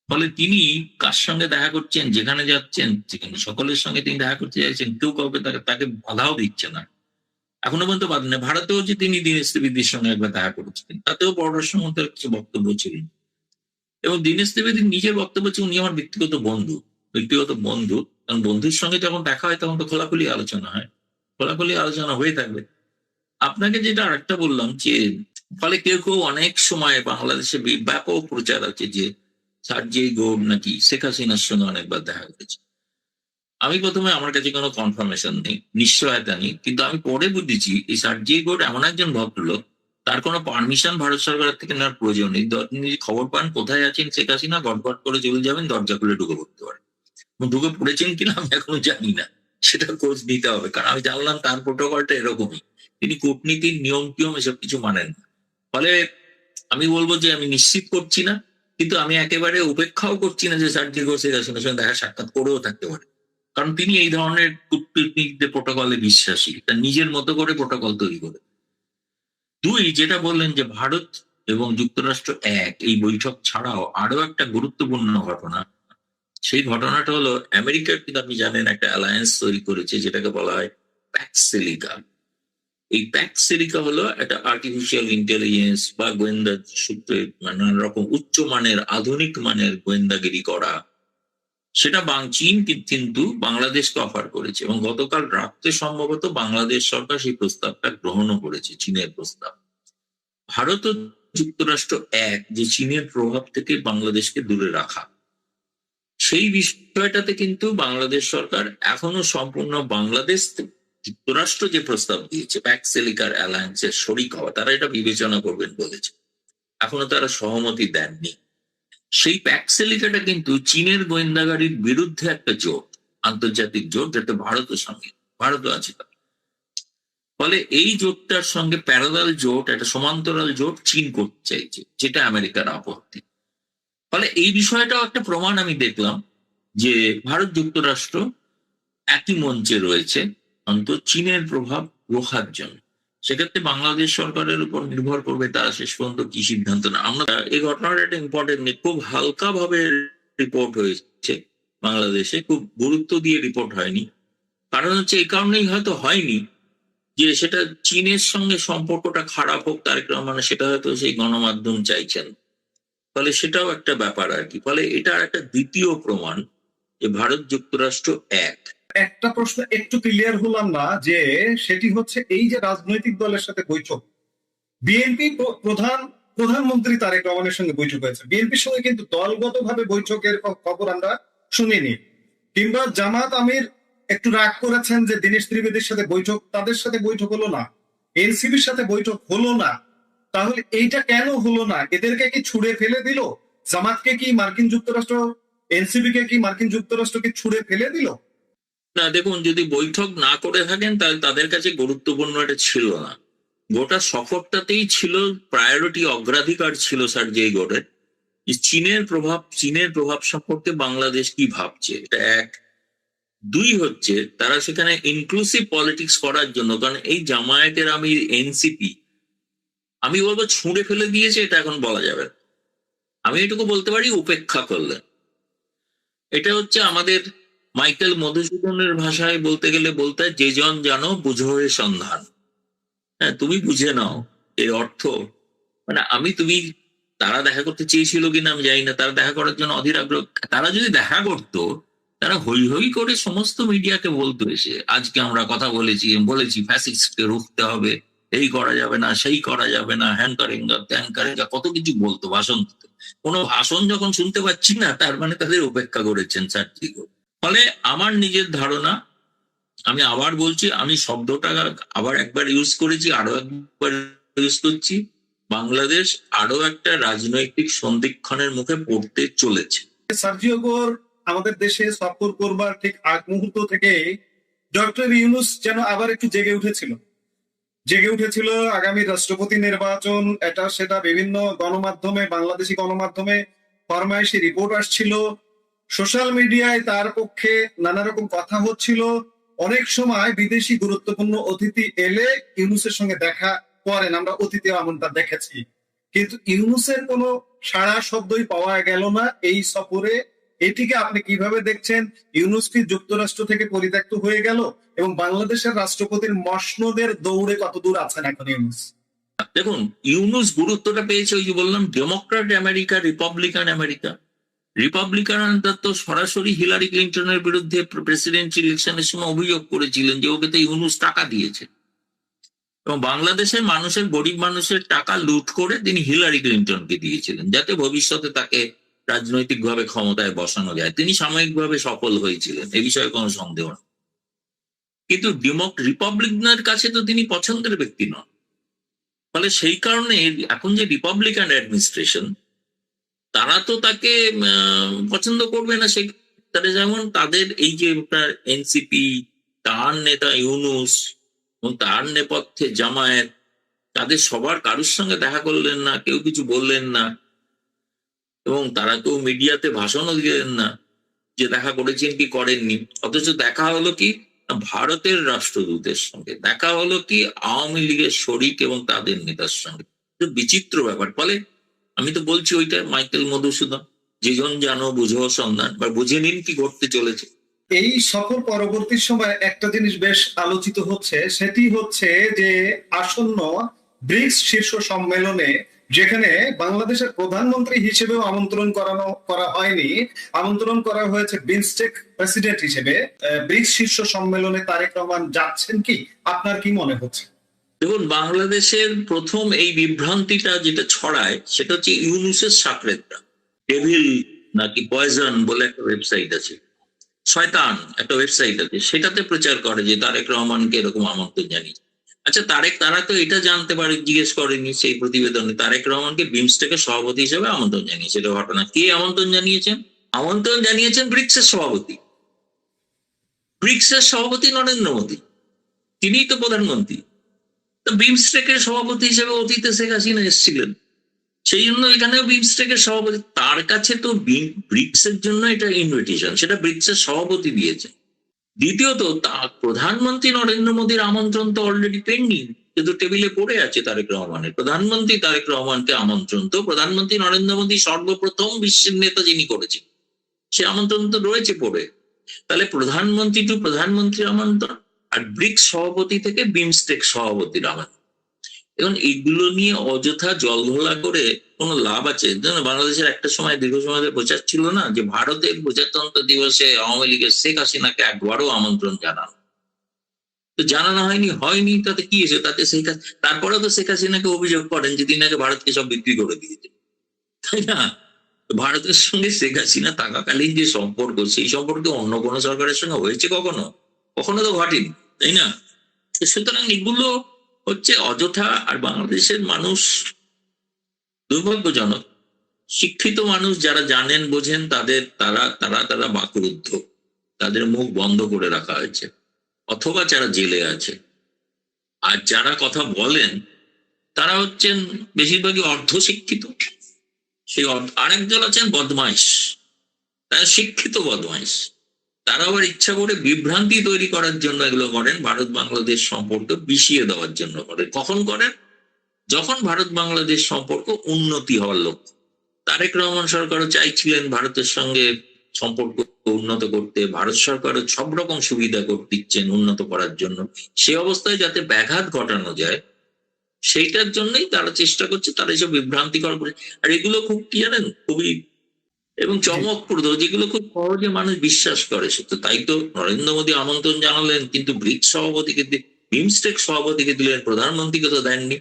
ফলে তিনি কার সঙ্গে দেখা করছেন, যেখানে যাচ্ছেন, যেখানে সকলের সঙ্গে তিনি দেখা করতে চাইছেন, কেউ কাউকে তাকে বাধাও দিচ্ছে না। এখনো পর্যন্ত বাদ নেই। ভারতেও যে তিনি দীনেশ ত্রিবেদীর সঙ্গে একবার দেখা করেছিলেন, তাতেও পররাষ্ট্র মন্ত্রণালয়ের কিছু বক্তব্য ছিলেন। এবং দীনেশ ত্রিবেদীর নিজের বক্তব্য হচ্ছে উনি আমার ব্যক্তিগত বন্ধু, কারণ বন্ধুর সঙ্গে যখন দেখা হয় তখন তো খোলাখুলি আলোচনা হয়, খোলাখুলি আলোচনা হয়ে থাকবে। আপনাকে যেটা আরেকটা বললাম যে ফলে কেউ কেউ অনেক সময় বাংলাদেশে ব্যাপক প্রচার আছে যে সার্জেই গোর নাকি শেখ হাসিনার সঙ্গে অনেকবার দেখা করেছে। আমি প্রথমে, আমার কাছে কোনো কনফার্মেশন নেই, নিশ্চয়তা নেই, কিন্তু আমি পরে বুঝেছি এই সার্জেই গোর এমন একজন ভদ্রলোক, তার কোনো পারমিশন ভারত সরকারের থেকে নেওয়ার প্রয়োজন নেই। তিনি যদি খবর পান কোথায় আছেন শেখ হাসিনা, গটগট করে চলে যাবেন, দরজা খুলে ঢুকে পড়তে পারেন। ঢুকে পড়েছেন কিনা আমি এখনো জানি না, সেটা খোঁজ নিতে হবে, কারণ আমি জানলাম তার প্রোটোকলটা এরকমই, তিনি কূটনীতির নিয়ম টিয়ম এসব কিছু মানেন না। ফলে আমি বলবো যে আমি নিশ্চিত করছি না, কিন্তু আমি একেবারে উপেক্ষাও করছি না যে সার্জেই গোর শেখ হাসিনার সঙ্গে দেখা সাক্ষাৎ করেও থাকতে পারে, কারণ তিনি এই ধরনের কূটনীতিকদের প্রোটোকলে বিশ্বাসী, তার নিজের মতো করে প্রোটোকল তৈরি করে। দুই, যেটা বললেন যে ভারত এবং যুক্তরাষ্ট্র এই বৈঠক ছাড়াও আরো একটা গুরুত্বপূর্ণ ঘটনা, সেই ঘটনাটা হলো আমেরিকার, কিন্তু আপনি জানেন একটা অ্যালায়েন্স তৈরি করেছে যেটাকে বলা হয় প্যাক্সিলিকা। এই প্যাক্সিলিকা হলো একটা আর্টিফিশিয়াল ইন্টেলিজেন্স বা গোয়েন্দা সূত্রে নানান রকম উচ্চমানের আধুনিক মানের গোয়েন্দাগিরি করা, সেটা চীন কিন্তু বাংলাদেশকে অফার করেছে, এবং গতকাল রাত্রে সম্ভবত বাংলাদেশ সরকার সেই প্রস্তাবটা গ্রহণও করেছে, চীনের প্রস্তাব। ভারত ও যুক্তরাষ্ট্র যে চীনের প্রভাব থেকে বাংলাদেশকে দূরে রাখা, সেই বিষয়টাতে কিন্তু বাংলাদেশ সরকার এখনো সম্পূর্ণ বাংলাদেশ যুক্তরাষ্ট্র যে প্রস্তাব দিয়েছে প্যাক্সিলিকার অ্যালায়েন্সের শরিক হওয়া, তারা এটা বিবেচনা করবেন বলেছে, এখনো তারা সহমতি দেননি। সেই প্যাক্সিলিকাটা কিন্তু চীনের গোয়েন্দাগারির বিরুদ্ধে একটা জোট, আন্তর্জাতিক জোট, যেটা ভারতের সঙ্গে, ভারতও আছে। ফলে এই জোটটার সঙ্গে প্যারালাল জোট, একটা সমান্তরাল জোট চীন করতে চাইছে, যেটা আমেরিকার আপত্তি। ফলে এই বিষয়টাও একটা প্রমাণ আমি দেখলাম যে ভারত যুক্তরাষ্ট্র একই মঞ্চে রয়েছে অন্তত চীনের প্রভাব রোখার জন্য। সেক্ষেত্রে বাংলাদেশ সরকারের উপর নির্ভর করবে তারা শেষ পর্যন্ত কি সিদ্ধান্ত না। আমরা এই ঘটনাটা একটা ইম্পর্টেন্ট নেই, খুব হালকা ভাবে রিপোর্ট হয়েছে বাংলাদেশে, খুব গুরুত্ব দিয়ে রিপোর্ট হয়নি। কারণ হচ্ছে এই কারণেই হয়তো হয়নি যে সেটা চীনের সঙ্গে সম্পর্কটা খারাপ হোক তারেক রহমান, সেটা হয়তো সেই গণমাধ্যম চাইছেন। ফলে সেটাও একটা ব্যাপার আর কি। ফলে এটা একটা দ্বিতীয় প্রমাণ যে ভারত যুক্তরাষ্ট্র একটা প্রশ্ন একটু ক্লিয়ার হলাম না, যে সেটি হচ্ছে এই যে রাজনৈতিক দলের সাথে বৈঠক, বিএনপি প্রধানমন্ত্রী তারেক রহমানের সঙ্গে বৈঠক হয়েছে, বিএনপির সঙ্গে কিন্তু দলগতভাবে বৈঠকের খবর আমরা শুনিনি। কিংবা জামাত আমির একটু রাগ করেছেন যে দীনেশ ত্রিবেদীর সাথে বৈঠক, তাদের সাথে বৈঠক হলো না, এনসিপির সাথে বৈঠক হলো না। তাহলে এইটা কেন হলো না? এদেরকে কি ছুড়ে ফেলে দিল? জামাতকে কি মার্কিন যুক্তরাষ্ট্র, এনসিপি কে কি মার্কিন যুক্তরাষ্ট্রকে ছুড়ে ফেলে দিল? না, দেখুন, যদি বৈঠক না করে থাকেন তাহলে তাদের কাছে গুরুত্বপূর্ণ এটা ছিল না। গোটা সফরটাতেই ছিল প্রায়োরিটি, অগ্রাধিকার ছিল সার্জেই গোরের চীনের প্রভাব সম্পর্কে বাংলাদেশ কি ভাবছে, এটা এক। দুই হচ্ছে তারা সেখানে ইনক্লুসিভ পলিটিক্স করার জন্য, কারণ এই জামায়াতের এনসিপি আমি বলবো ছুঁড়ে ফেলে দিয়েছে, এটা এখন বলা যাবে না। আমি এটুকু বলতে পারি উপেক্ষা করলেন। এটা হচ্ছে আমাদের মাইকেল মধুসূদনের ভাষায় বলতে গেলে বলতে হয়, যে জন জানো বুঝো এ সন্ধান। হ্যাঁ, তুমি বুঝে নাও এর অর্থ। মানে তারা দেখা করতে চেয়েছিল কিনা আমি জানি না, তারা দেখা করার জন্য অধীর আগ্রহ। তারা যদি দেখা করতো, তারা হই হই করে সমস্ত মিডিয়াকে বলতো এসে, আজকে আমরা কথা বলেছি ফ্যাসিস্টকে রুখতে হবে, এই করা যাবে না, সেই করা যাবে না, হ্যান করেঙ্গা ত্যান করেঙ্গা, কত কিছু বলতো, ভাষণ দিত। কোনো ভাষণ যখন শুনতে পাচ্ছি না, তার মানে তাদের উপেক্ষা করেছেন ছাত্রী। ফলে আমার নিজের ধারণা, আমি আবার বলছি, আমি শব্দটা আবার একবার ইউজ করেছি, আরো একবার ইউজ করছি, বাংলাদেশ আরো একটা রাজনৈতিক সন্ধিক্ষণের মুখে পড়তে চলেছে। সার্জিও গোর আমাদের দেশে সফর করবার ঠিক আগ মুহূর্ত থেকে ডক্টর ইউনূস যেন আবার একটু জেগে উঠেছিল। আগামী রাষ্ট্রপতি নির্বাচন, এটা সেটা বিভিন্ন গণমাধ্যমে, বাংলাদেশি গণমাধ্যমে ফরমাইশি রিপোর্ট আসছিল, সোশ্যাল মিডিয়ায় তার পক্ষে নানা রকম কথা হচ্ছিল। অনেক সময় বিদেশি গুরুত্বপূর্ণ অতিথি এলে ইউনূসের সঙ্গে দেখা করেন, আমরা অতিথি আমন্ত্রণ দেখেছি। কিন্তু ইউনূসের কোনো সাড়া শব্দই পাওয়া গেল না এই সফরে। এটিকে আপনি কিভাবে দেখছেন? ইউনূস কি যুক্তরাষ্ট্র থেকে পরিত্যক্ত হয়ে গেল, এবং বাংলাদেশের রাষ্ট্রপতির মসনদের দৌড়ে কত দূর আছেন এখন ইউনূস? দেখুন, ইউনূস গুরুত্বটা পেয়েছে ওই যে বললাম, ডেমোক্রেট আমেরিকা, রিপাবলিকান আমেরিকা। রিপাবলিকানরা তো সরাসরি হিলারি ক্লিন্টনের বিরুদ্ধে প্রেসিডেন্ট ইলেকশনের সময় অভিযোগ করেছিলেন যে ওকে তো ইউনূস টাকা দিয়েছে, এবং বাংলাদেশের মানুষের, গরিব মানুষের টাকা লুট করে তিনি হিলারি ক্লিন্টনকে দিয়েছিলেন, যাতে ভবিষ্যতে তাকে রাজনৈতিকভাবে ক্ষমতায় বসানো যায়। তিনি সাময়িকভাবে সফল হয়েছিলেন, এ বিষয়ে কোনো সন্দেহ নেই। কিন্তু রিপাবলিকানের কাছে তো তিনি পছন্দের ব্যক্তি নন। ফলে সেই কারণে এখন যে রিপাবলিকান অ্যাডমিনিস্ট্রেশন, তারা তো তাকে পছন্দ করবে না। তারা যেমন তাদের এই যে এনসিপি, তার নেতা ইউনূস এবং তার নেপথ্যে জামায়াত, তাদের সবার কারোর সঙ্গে দেখা করলেন না, কেউ কিছু বললেন না, এবং তারা তো মিডিয়াতে ভাষণও দিলেন না যে দেখা করেছেন কি করেননি। অথচ দেখা হলো কি, ভারতের রাষ্ট্রদূতের সঙ্গে দেখা হলো কি, আওয়ামী লীগের শরিক এবং তাদের নেতার সঙ্গে। বিচিত্র ব্যাপার। ফলে আমি তো বলছি, ওইটা মাইকেল মধুসূদন, যেজন জানো বুঝো সন্ধান, বা বুঝে নিন কি ঘটতে চলেছে। এই সফর পরবর্তী সময় একটা জিনিস বেশ আলোচিত হচ্ছে, সেটি হচ্ছে যে আসন্ন ব্রিক্স শীর্ষ সম্মেলনে, যেখানে বাংলাদেশের প্রধানমন্ত্রী হিসেবেও আমন্ত্রণ করা হয়নি, আমন্ত্রণ করা হয়েছে বিমস্টেক প্রেসিডেন্ট হিসেবে, ব্রিক্স শীর্ষ সম্মেলনে তারেক রহমান যাচ্ছেন কি? আপনার কি মনে হচ্ছে? দেখুন, বাংলাদেশের প্রথম এই বিভ্রান্তিটা যেটা ছড়ায়, সেটা হচ্ছে ইউনূসের সাকরেতরা। ডেভিল নাকি পয়জন বলে একটা ওয়েবসাইট আছে, শয়তান একটা ওয়েবসাইট আছে, সেটাতে প্রচার করে যে তারেক রহমানকে এরকম আমন্ত্রণ জানিয়েছে। আচ্ছা, তারা তো এটা জানতে পারে, জিজ্ঞেস করেনি সেই প্রতিবেদনে তারেক রহমানকে বিমস্টেকের সভাপতি হিসেবে আমন্ত্রণ জানিয়েছে। এটা ঘটনা। কে আমন্ত্রণ জানিয়েছেন? আমন্ত্রণ জানিয়েছেন ব্রিক্সের সভাপতি। ব্রিক্সের সভাপতি নরেন্দ্র মোদী, তিনিই তো প্রধানমন্ত্রী। তো বিমস্টেকের সভাপতি হিসেবে অতীতে শেখ হাসিনা এসেছিলেন, সেই জন্য এখানেও বিমস্টেকের সভাপতি। তার কাছে তো ব্রিক্সের জন্য এটা ইনভিটেশন, সেটা ব্রিক্সের সভাপতি দিয়েছে। দ্বিতীয়ত, প্রধানমন্ত্রী নরেন্দ্র মোদীর আমন্ত্রণ তো অলরেডি পেন্ডিং, কিন্তু টেবিলে পড়ে আছে তারেক রহমানের। প্রধানমন্ত্রী তারেক রহমানকে আমন্ত্রণ তো প্রধানমন্ত্রী নরেন্দ্র মোদী সর্বপ্রথম বিশ্বের নেতা যিনি করেছেন, সে আমন্ত্রণ তো রয়েছে পড়ে। তাহলে প্রধানমন্ত্রী টু প্রধানমন্ত্রী আমন্ত্রণ, আর ব্রিক্স সভাপতি থেকে বিমস্টেক সভাপতির আমন্ত্রণ। এখন এগুলো নিয়ে অযথা জল ঘোলা করে কোনো লাভ আছে? বাংলাদেশের একটা সময়, দীর্ঘ সময় প্রচার ছিল না যে ভারতের প্রজাতন্ত্র দিবসে আওয়ামী লীগের শেখ হাসিনাকে একবারও আমন্ত্রণ জানানো, তো জানানো হয়নি। তাতে কি হয়েছে? তাতে তারপরেও তো শেখ হাসিনাকে অভিযোগ করেন যে তিনি নাকি ভারতকে সব বিক্রি করে দিয়েছে, তাই না? ভারতের সঙ্গে শেখ হাসিনা থাকাকালীন যে সম্পর্ক, সেই সম্পর্কে অন্য কোনো সরকারের সঙ্গে হয়েছে কখনো তো ঘটেনি, তাই না? সুতরাং এগুলো হচ্ছে অযথা। আর বাংলাদেশের মানুষ দুর্ভাগ্যজনক, শিক্ষিত মানুষ যারা জানেন বোঝেন, তারা বাকরুদ্ধ, তাদের মুখ বন্ধ করে রাখা হয়েছে, অথবা যারা জেলে আছে। আর যারা কথা বলেন তারা হচ্ছেন বেশিরভাগই অর্ধশিক্ষিত। সেই আরেকজন আছেন বদমাইশ, তারা শিক্ষিত বদমাইশ। তারা আবার ইচ্ছা করে বিভ্রান্তি তৈরি করার জন্য এগুলো করেন, ভারত বাংলাদেশ সম্পর্ক বিষিয়ে দেওয়ার জন্য করেন। কখন করেন? যখন ভারত বাংলাদেশ সম্পর্ক উন্নতি হওয়ার লক্ষ্য, তারেক রহমান সরকারও চাইছিলেন ভারতের সঙ্গে সম্পর্ক উন্নত করতে, ভারত সরকারও সব রকম সুবিধা দিচ্ছেন উন্নত করার জন্য। সে অবস্থায় যাতে ব্যাঘাত ঘটানো যায় সেইটার জন্যই তারা চেষ্টা করছে, তারা এসব বিভ্রান্তিকর করে। আর এগুলো খুব কি জানেন, খুবই এবং চমকপ্রদ, যেগুলো খুব সহজে মানুষ বিশ্বাস করে। সত্য তাই তো নরেন্দ্র মোদী আমন্ত্রণ জানালেন, কিন্তু ব্রিক্স সভাপতিকে বিমস্টেক সভাপতিকে দিলেন, প্রধানমন্ত্রীকে তো দেননি।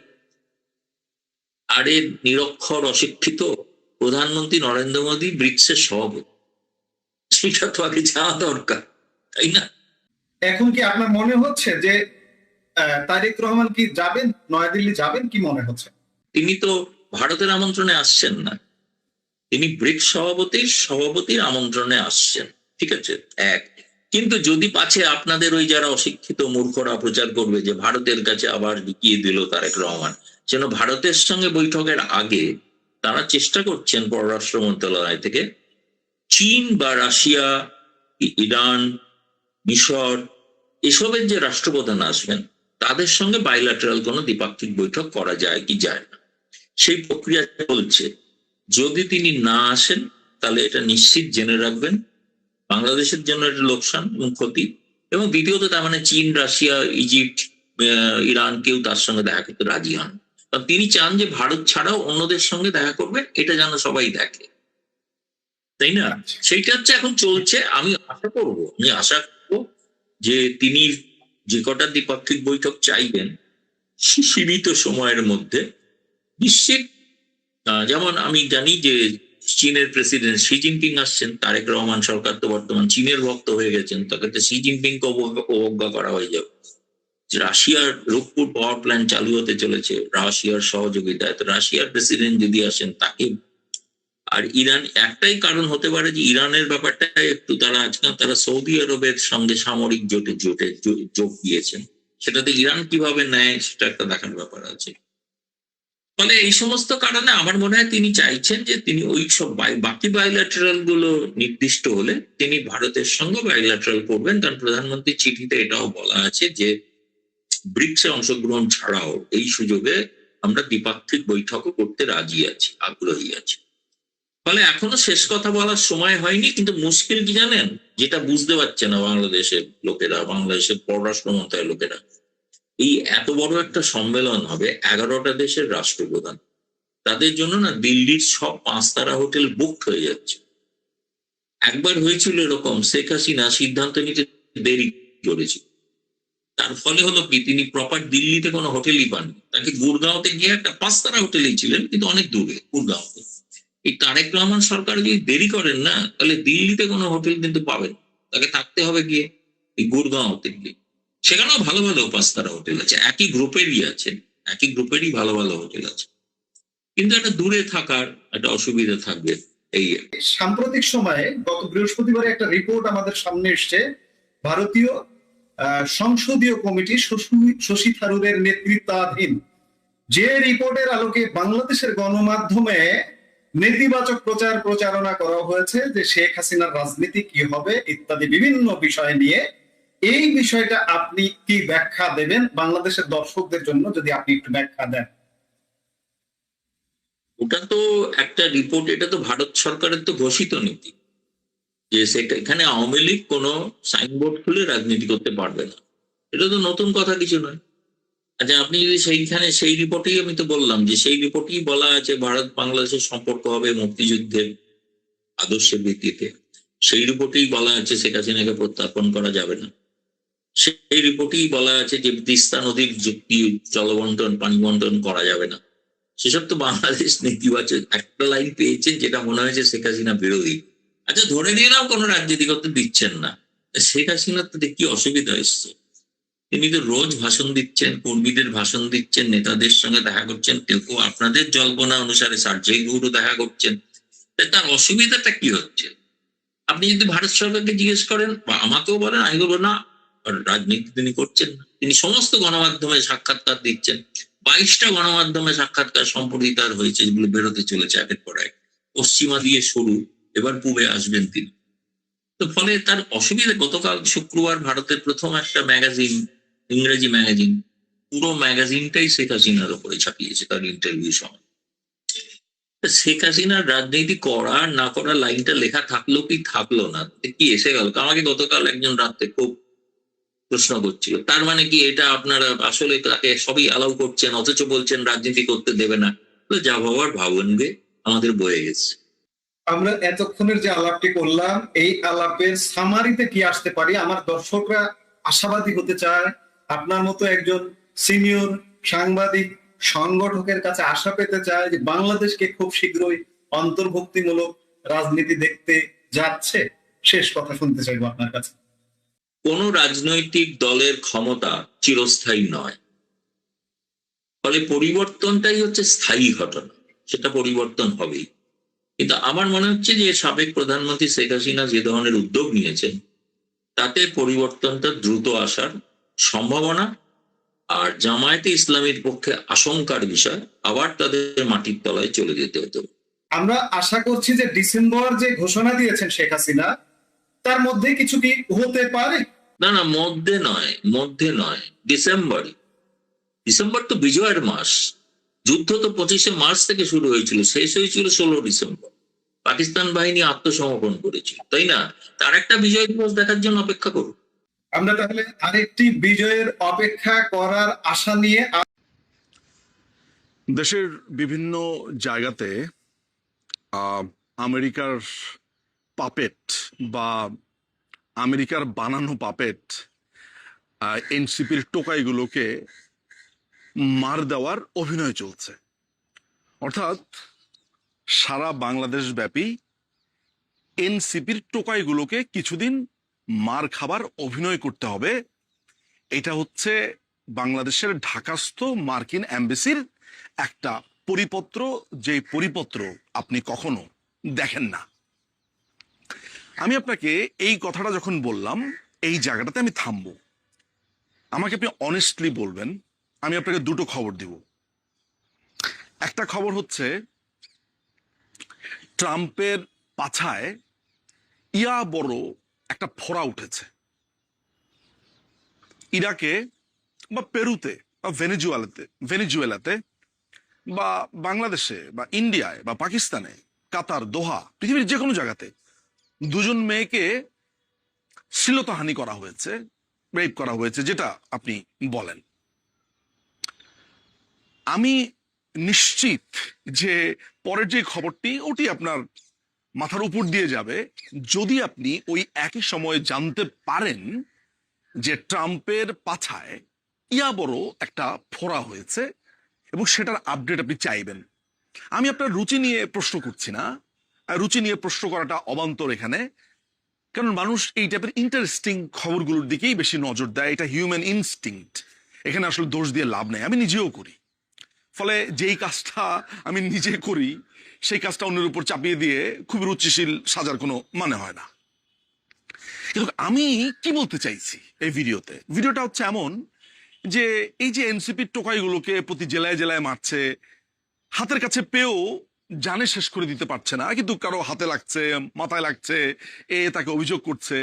আরে নিরক্ষর অশিক্ষিত প্রধানমন্ত্রী নরেন্দ্র মোদী ব্রিক্সের সভাপতি, সেটা তো আগে জানা দরকার, তাই না? এখন কি আপনার মনে হচ্ছে যে তারেক রহমান কি যাবেন, নয়াদিল্লি যাবেন, কি মনে হচ্ছে? তিনি তো ভারতের আমন্ত্রণে আসছেন না, তিনি ব্রিক্স সভাপতির আমন্ত্রণে আসছেন, ঠিক আছে। এক, কিন্তু যদি পাছে আপনাদের ওই যারা অশিক্ষিত মূর্খরা প্রচার করবে যে ভারতের কাছে আবার ঢুকিয়ে দিল তারেক রহমান, যেন ভারতের সঙ্গে বৈঠকের আগে তারা চেষ্টা করছেন পররাষ্ট্র মন্ত্রণালয় থেকে চীন বা রাশিয়া, ইরান, মিশর এসবের যে রাষ্ট্রপ্রধান আসবেন তাদের সঙ্গে বাইল্যাটারাল কোনো দ্বিপাক্ষিক বৈঠক করা যায় কি যায় না, সেই প্রক্রিয়া চলছে। যদি তিনি না আসেন তাহলে এটা নিশ্চিত জেনে রাখবেন বাংলাদেশের জন্য এটা লোকসান এবং ক্ষতি। এবং দ্বিতীয়ত তার মানে চীন, রাশিয়া, ইজিপ্ট, ইরান কেউ তার সঙ্গে দেখা করতে রাজি হন, কারণ তিনি চান যে ভারত ছাড়াও অন্যদের সঙ্গে দেখা করবেন, এটা যেন সবাই দেখে, তাই না? সেইটা হচ্ছে এখন চলছে। আমি আশা করবো যে তিনি যে কটা দ্বিপাক্ষিক বৈঠক চাইবেন সীমিত সময়ের মধ্যে নিশ্চিত, যেমন আমি জানি যে চীনের প্রেসিডেন্ট শি জিনপিং আসছেন, তারেক রহমান সরকার তো বর্তমান চীনের ভক্ত হয়ে গেছেন, তাকে তো শি জিনপিংকে অবজ্ঞা করা হয়ে যাবে। রাশিয়ার রূপপুর পাওয়ার প্ল্যান্ট চালু হতে চলেছে রাশিয়ার সহযোগিতায়, তো রাশিয়ার প্রেসিডেন্ট যদি আসেন তাকে। আর ইরান, একটাই কারণ হতে পারে যে ইরানের ব্যাপারটা একটু তারা সৌদি আরবের সঙ্গে সামরিক জোটে যোগ দিয়েছেন, সেটাতে ইরান কিভাবে নেয় সেটা একটা দেখার ব্যাপার আছে। ফলে এই সমস্ত কারণে আমার মনে হয় তিনি চাইছেন যে তিনি ওই সব বাকি বাইল্যাটারাল গুলো নির্দিষ্ট হলে তিনি ভারতের সঙ্গে বাইল্যাটারাল করবেন, কারণ প্রধানমন্ত্রীর চিঠিতে এটাও বলা আছে যে ব্রিক্সে অংশগ্রহণ ছাড়াও এই সুযোগে আমরা দ্বিপাক্ষিক বৈঠকও করতে রাজি আছি, আগ্রহী আছি। ফলে এখনো শেষ কথা বলার সময় হয়নি, কিন্তু মুশকিল কি জানেন, যেটা বুঝতে পারছে না বাংলাদেশের লোকেরা, বাংলাদেশের পররাষ্ট্র মন্ত্রণালয়ের লোকেরা, এই এত বড় একটা সম্মেলন হবে 11টা দেশের রাষ্ট্রপ্রধান, তাদের জন্য না দিল্লির সব 5 তারা হোটেল বুকড হয়ে যাচ্ছে। একবার হয়েছিল এরকম, শেখ হাসিনা সিদ্ধান্ত নিতে দেরি করেছিল, তার ফলে হলো কি তিনি প্রপার দিল্লিতে কোনো হোটেলই পাননি, তাকে গুরগাঁওতে গিয়ে একটা 5 তারা হোটেলেই ছিলেন, কিন্তু অনেক দূরে গুরগাঁওতে। এই তারেক রহমান সরকার যদি দেরি করেন না, তাহলে দিল্লিতে কোনো হোটেল কিন্তু পাবেন, তাকে থাকতে হবে গিয়ে এই গুরগাঁওতে গিয়ে। সেখানেও ভালো ভালো 5 তারা হোটেল আছে, একই গ্রুপেরই ভালো ভালো হোটেল আছে, কিন্তু একটা দূরে থাকার একটা অসুবিধা থাকবে। এই সাম্প্রতিক সময়ে গত বৃহস্পতিবারে একটা রিপোর্ট আমাদের সামনে এসছে, ভারতীয় সংসদীয় কমিটি শশী থারুরের নেতৃত্বাধীন, যে রিপোর্টের আলোকে বাংলাদেশের গণমাধ্যমে নেতিবাচক প্রচারণা করা হয়েছে যে শেখ হাসিনার রাজনীতি কি হবে ইত্যাদি বিভিন্ন বিষয় নিয়ে। এই বিষয়টা আপনি কি ব্যাখ্যা দেবেন বাংলাদেশের দর্শকদের জন্য, যদি আপনি একটু ব্যাখ্যা দেন? ওটা তো একটা রিপোর্ট, এটা তো ভারত সরকারের তো ঘোষিত নীতি যে সেটা এখানে আওয়ামী লীগ কোনো সাইনবোর্ড খুলে রাজনীতি করতে পারবে না, এটা তো নতুন কথা কিছু নয়। আচ্ছা, আপনি যদি সেই রিপোর্টেই, আমি তো বললাম যে সেই রিপোর্টেই বলা আছে ভারত বাংলাদেশের সম্পর্ক হবে মুক্তিযুদ্ধের আদর্শের ভিত্তিতে, সেই রিপোর্টেই বলা আছে শেখ হাসিনাকে প্রত্যার্পণ করা যাবে না, সেই রিপোর্টেই বলা আছে যে তিস্তা নদীর যুক্তি জলবন্টন পানি বন্টন করা যাবে না। সেসব তো বাংলাদেশ নেতিবাচক একটা লাইন পেয়েছেন যেটা মনে হয়েছে শেখ হাসিনা বিরোধী। আচ্ছা, ধরে নিলাম কোনো রাজনীতি করতে দিচ্ছেন না, শেখ হাসিনার তো কি অসুবিধা এসছে? তিনি তো রোজ ভাষণ দিচ্ছেন, কর্মীদের ভাষণ দিচ্ছেন, নেতাদের সঙ্গে দেখা করছেন, কেউ কেউ আপনাদের জল্পনা অনুসারে সার্জেই গৌরও দেখা করছেন, তার অসুবিধাটা কি হচ্ছে? আপনি যদি ভারত সরকারকে জিজ্ঞেস করেন বা আমাকেও বলেন, আমি বলবো না, রাজনীতি তিনি করছেন না, তিনি সমস্ত গণমাধ্যমে সাক্ষাৎকার দিচ্ছেন। 22টা গণমাধ্যমে সাক্ষাৎকার সম্প্রতি তার হয়েছে, যেগুলো বেরোতে চলেছে একের পর এক, পশ্চিমা দিয়ে শুরু, এবার পূবে আসবেন তিনি। তো ফলে তার অসুবিধা, গতকাল শুক্রবার ভারতের প্রথম একটা ম্যাগাজিন, ইংরেজি ম্যাগাজিন, পুরো ম্যাগাজিনটাই শেখ হাসিনার উপরে ছাপিয়েছে তার ইন্টারভিউ সময়। শেখ হাসিনার রাজনীতি করা আর না করা লাইনটা লেখা থাকলো কি থাকলো না, কি এসে গেল? আমাকে গতকাল একজন রাত্রে খুব প্রশ্ন করছিল, তার মানে কি এটা আপনারা আসলে তাকে সবই অ্যালাউ করছেন অথচ বলছেন রাজনীতি করতে দেবে না? তো যা ভাবার ভাবনবে, আমাদের বয়ে গেছে। আমরা এতক্ষণের যে আলাপটি করলাম, এই আলাপের সামারিতে কি আসতে পারি? আমার দর্শকরা আশাবাদী হতে চায়, আপনার মতো একজন সিনিয়র সাংবাদিক সংগঠকের কাছে আশা পেতে চায় যে বাংলাদেশকে খুব শীঘ্রই অন্তর্ভুক্তিমূলক রাজনীতি দেখতে যাচ্ছে। শেষ কথা শুনতে চাইবো আপনার কাছে। কোন রাজনৈতিক দলের ক্ষমতা চিরস্থায়ী নয়, ফলে পরিবর্তনটাই হচ্ছে স্থায়ী ঘটনা, সেটা পরিবর্তন হবেই। কিন্তু আমার মনে হচ্ছে যে সাবেক প্রধানমন্ত্রী শেখ হাসিনা যে ধরনের উদ্যোগ নিয়েছেন তাতে পরিবর্তনটা দ্রুত আসার সম্ভাবনা, আর জামায়াতে ইসলামীর পক্ষে আশঙ্কার বিষয় আবার তাদের মাটির তলায় চলে যেতে হতো। আমরা আশা করছি যে ডিসেম্বর যে ঘোষণা দিয়েছেন শেখ হাসিনা, তার মধ্যে কিছু কি হতে পারে? না না, মধ্যে নয়, ডিসেম্বরই। ডিসেম্বর তো বিজয়ের মাস। যুদ্ধ তো 25শে মার্চ থেকে শুরু হয়েছিল, শেষ হয়েছিল 16 ডিসেম্বর। পাকিস্তান বাহিনী আত্মসমর্পণ করেছিল, তাই না? তার একটা বিজয় দিবস দেখার জন্য অপেক্ষা করুন। আমরা তাহলে আরেকটি বিজয়ের অপেক্ষা করার আশা নিয়ে দেশের বিভিন্ন জায়গাতে আমেরিকার পাপেট বা আমেরিকার বানানো পাপেট এনসিপির টোকাইগুলোকে মার দেওয়ার অভিনয় চলছে। অর্থাৎ সারা বাংলাদেশ ব্যাপী এনসিপির টোকাইগুলোকে কিছুদিন মার খাবার অভিনয় করতে হবে। এটা হচ্ছে বাংলাদেশের ঢাকাস্থ মার্কিন এমবেসির একটা পরিপত্র, যে পরিপত্র আপনি কখনো দেখেন না। আমি আপনাকে এই কথাটা যখন বললাম, এই জায়গাটাতে আমি থামবো। আমাকে আপনি অনেস্টলি বলবেন, আমি আপনাকে দুটো খবর দিব। একটা খবর হচ্ছে ট্রাম্পের পাছায় ইয়া বড় একটা ফোড়া উঠেছে। ইরাকে বা পেরুতে বা ভেনেজুয়েলাতে বা বাংলাদেশে বা ইন্ডিয়ায় বা পাকিস্তানে, কাতার, দোহা, পৃথিবীর যে কোনো জায়গাতে দুজন মেয়েকে শ্লীলতাহানি করা হয়েছে, রেপ করা হয়েছে, যেটা আপনি বলেন। আমি নিশ্চিত যে পরের যে খবরটি ওটি আপনার মাথার উপর দিয়ে যাবে যদি আপনি ওই একই সময়ে জানতে পারেন যে ট্রাম্পের পাছায় ইয়া বড় একটা ফোড়া হয়েছে এবং সেটার আপডেট আপনি চাইবেন। আমি আপনার রুচি নিয়ে প্রশ্ন করছি না, রুচি নিয়ে প্রশ্ন করাটা অবান্তর এখানে, কারণ মানুষ এই টাইপের ইন্টারেস্টিং খবরগুলোর দিকেই বেশি নজর দেয়। এটা হিউম্যান ইনস্টিংক্ট, এখানে আসলে দোষ দিয়ে লাভ নেই। আমি নিজেও করি, ফলে যেই কাজটা আমি নিজে করি সেই কাজটা অন্যের উপর চাপিয়ে দিয়ে খুব রুচিশীল সাজার কোনো মানে হয় না। কিন্তু আমি কি বলতে চাইছি এই ভিডিওটা হচ্ছে এমন যে এই যে এনসিপির টোকাইগুলোকে প্রতি জেলায় জেলায় মারছে, হাতের কাছে পেয়েও জানে শেষ করে দিতে পারছে না, কিন্তু কারো হাতে লাগছে, মাথায় লাগছে, তাকে অভিযোগ করছে।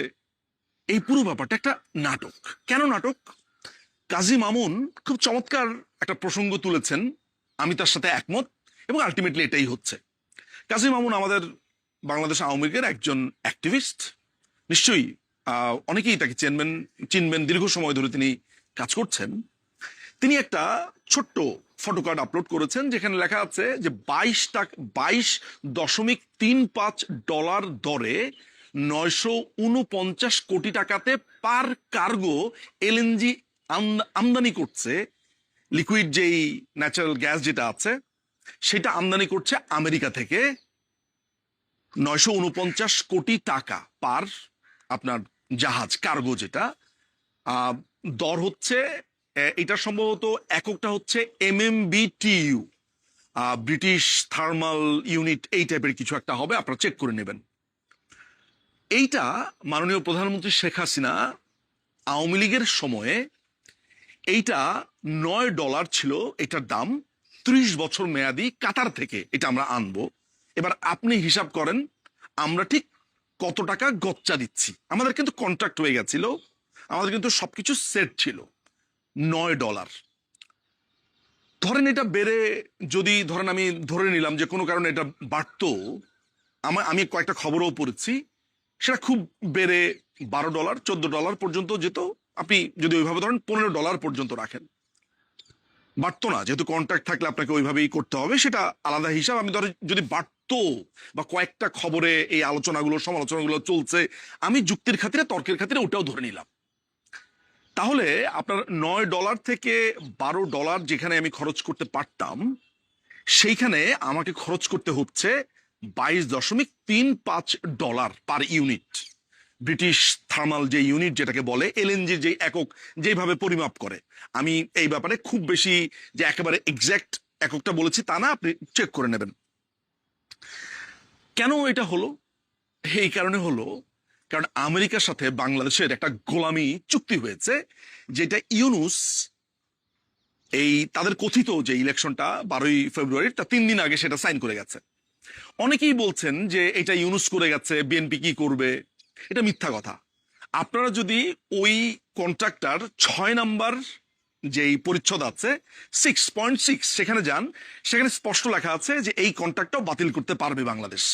এই পুরো ব্যাপারটা একটা নাটক। কেন নাটক? কাজী মামুন খুব চমৎকার একটা প্রসঙ্গ তুলেছেন, আমি তার সাথে একমত, এবং আলটিমেটলি এটাই হচ্ছে। কাজী মামুন আমাদের বাংলাদেশ আওয়ামী লীগের একজন অ্যাক্টিভিস্ট, নিশ্চয়ই অনেকেই তাকে চিনবেন, দীর্ঘ সময় ধরে তিনি কাজ করছেন। তিনি একটা ছোট্ট ফটোকার্ড আপলোড করেছেন যেখানে লেখা আছে যে 22.35 দরে 949 কোটি টাকাতে পার কার্গো এলএনজি আমদানি করছে। লিকুইড যেই ন্যাচারাল গ্যাস যেটা আছে সেটা আমদানি করছে আমেরিকা থেকে। 949 কোটি টাকা পার আপনার জাহাজ কার্গো, যেটা দর হচ্ছে, এটা সম্ভবত এককটা হচ্ছে MMBTU, ব্রিটিশ থার্মাল ইউনিট, এই টাইপের কিছু একটা হবে, আপনারা চেক করে নেবেন। এইটা মাননীয় প্রধানমন্ত্রী শেখ হাসিনা আওয়ামী লীগের সময়ে এইটা $9 ছিল, এটার দাম। 30 বছর মেয়াদি কাতার থেকে এটা আমরা আনবো। এবার আপনি হিসাব করেন আমরা ঠিক কত টাকা গচ্চা দিচ্ছি। আমাদের কিন্তু কন্ট্রাক্ট হয়ে গেছিল, আমাদের কিন্তু সবকিছু সেট ছিল। $9। ধরেন এটা বেড়ে, যদি ধরেন আমি ধরে নিলাম যে কোনো কারণে এটা বাড়তো, আমি কয়েকটা খবরও পড়েছি, সেটা খুব বেড়ে $12 $14 পর্যন্ত যেত। আপনি যদি ওইভাবে ধরেন $15 পর্যন্ত রাখেন, বাড়তো না, যেহেতু কন্ট্রাক্ট থাকলে আপনাকে ওইভাবেই করতে হবে, সেটা আলাদা হিসাব। আমি ধরেন যদি বাড়তো বা কয়েকটা খবরে এই আলোচনাগুলো সমালোচনাগুলো চলছে, আমি যুক্তির খাতিরে তর্কের খাতিরে ওটাও ধরে নিলাম, তাহলে আপনার $9 থেকে $12 যেখানে আমি খরচ করতে পারতাম, সেইখানে আমাকে খরচ করতে হচ্ছে $22.35 পার ইউনিট। ব্রিটিশ থার্মাল যে ইউনিট যেটাকে বলে, এলএনজি যে একক যেভাবে পরিমাপ করে, আমি এই ব্যাপারে খুব বেশি যে একেবারে এক্সাক্ট এককটা বলেছি তা না, আপনি চেক করে নেবেন। কেন এটা হলো? এই কারণে হলো কারণ আমেরিকার সাথে বাংলাদেশের একটা গোলামি চুক্তি হয়েছে, যেটা ইউনুস এই তাদের কথিত যে ইলেকশনটা 12ই ফেব্রুয়ারি, তা 3 দিন আগে সেটা সাইন করে গেছে। অনেকেই বলছেন যে এটা ইউনুস করে গেছে, বিএনপি কি করবে? এটা মিথ্যা কথা। আপনারা যদি ওই কন্ট্রাক্টর 6 নাম্বার যেই পরিচ্ছদ আছে 6.6 সেখানে যান, সেখানে স্পষ্ট লেখা আছে যে এই কন্ট্রাক্টটাও বাতিল করতে পারবে বাংলাদেশ।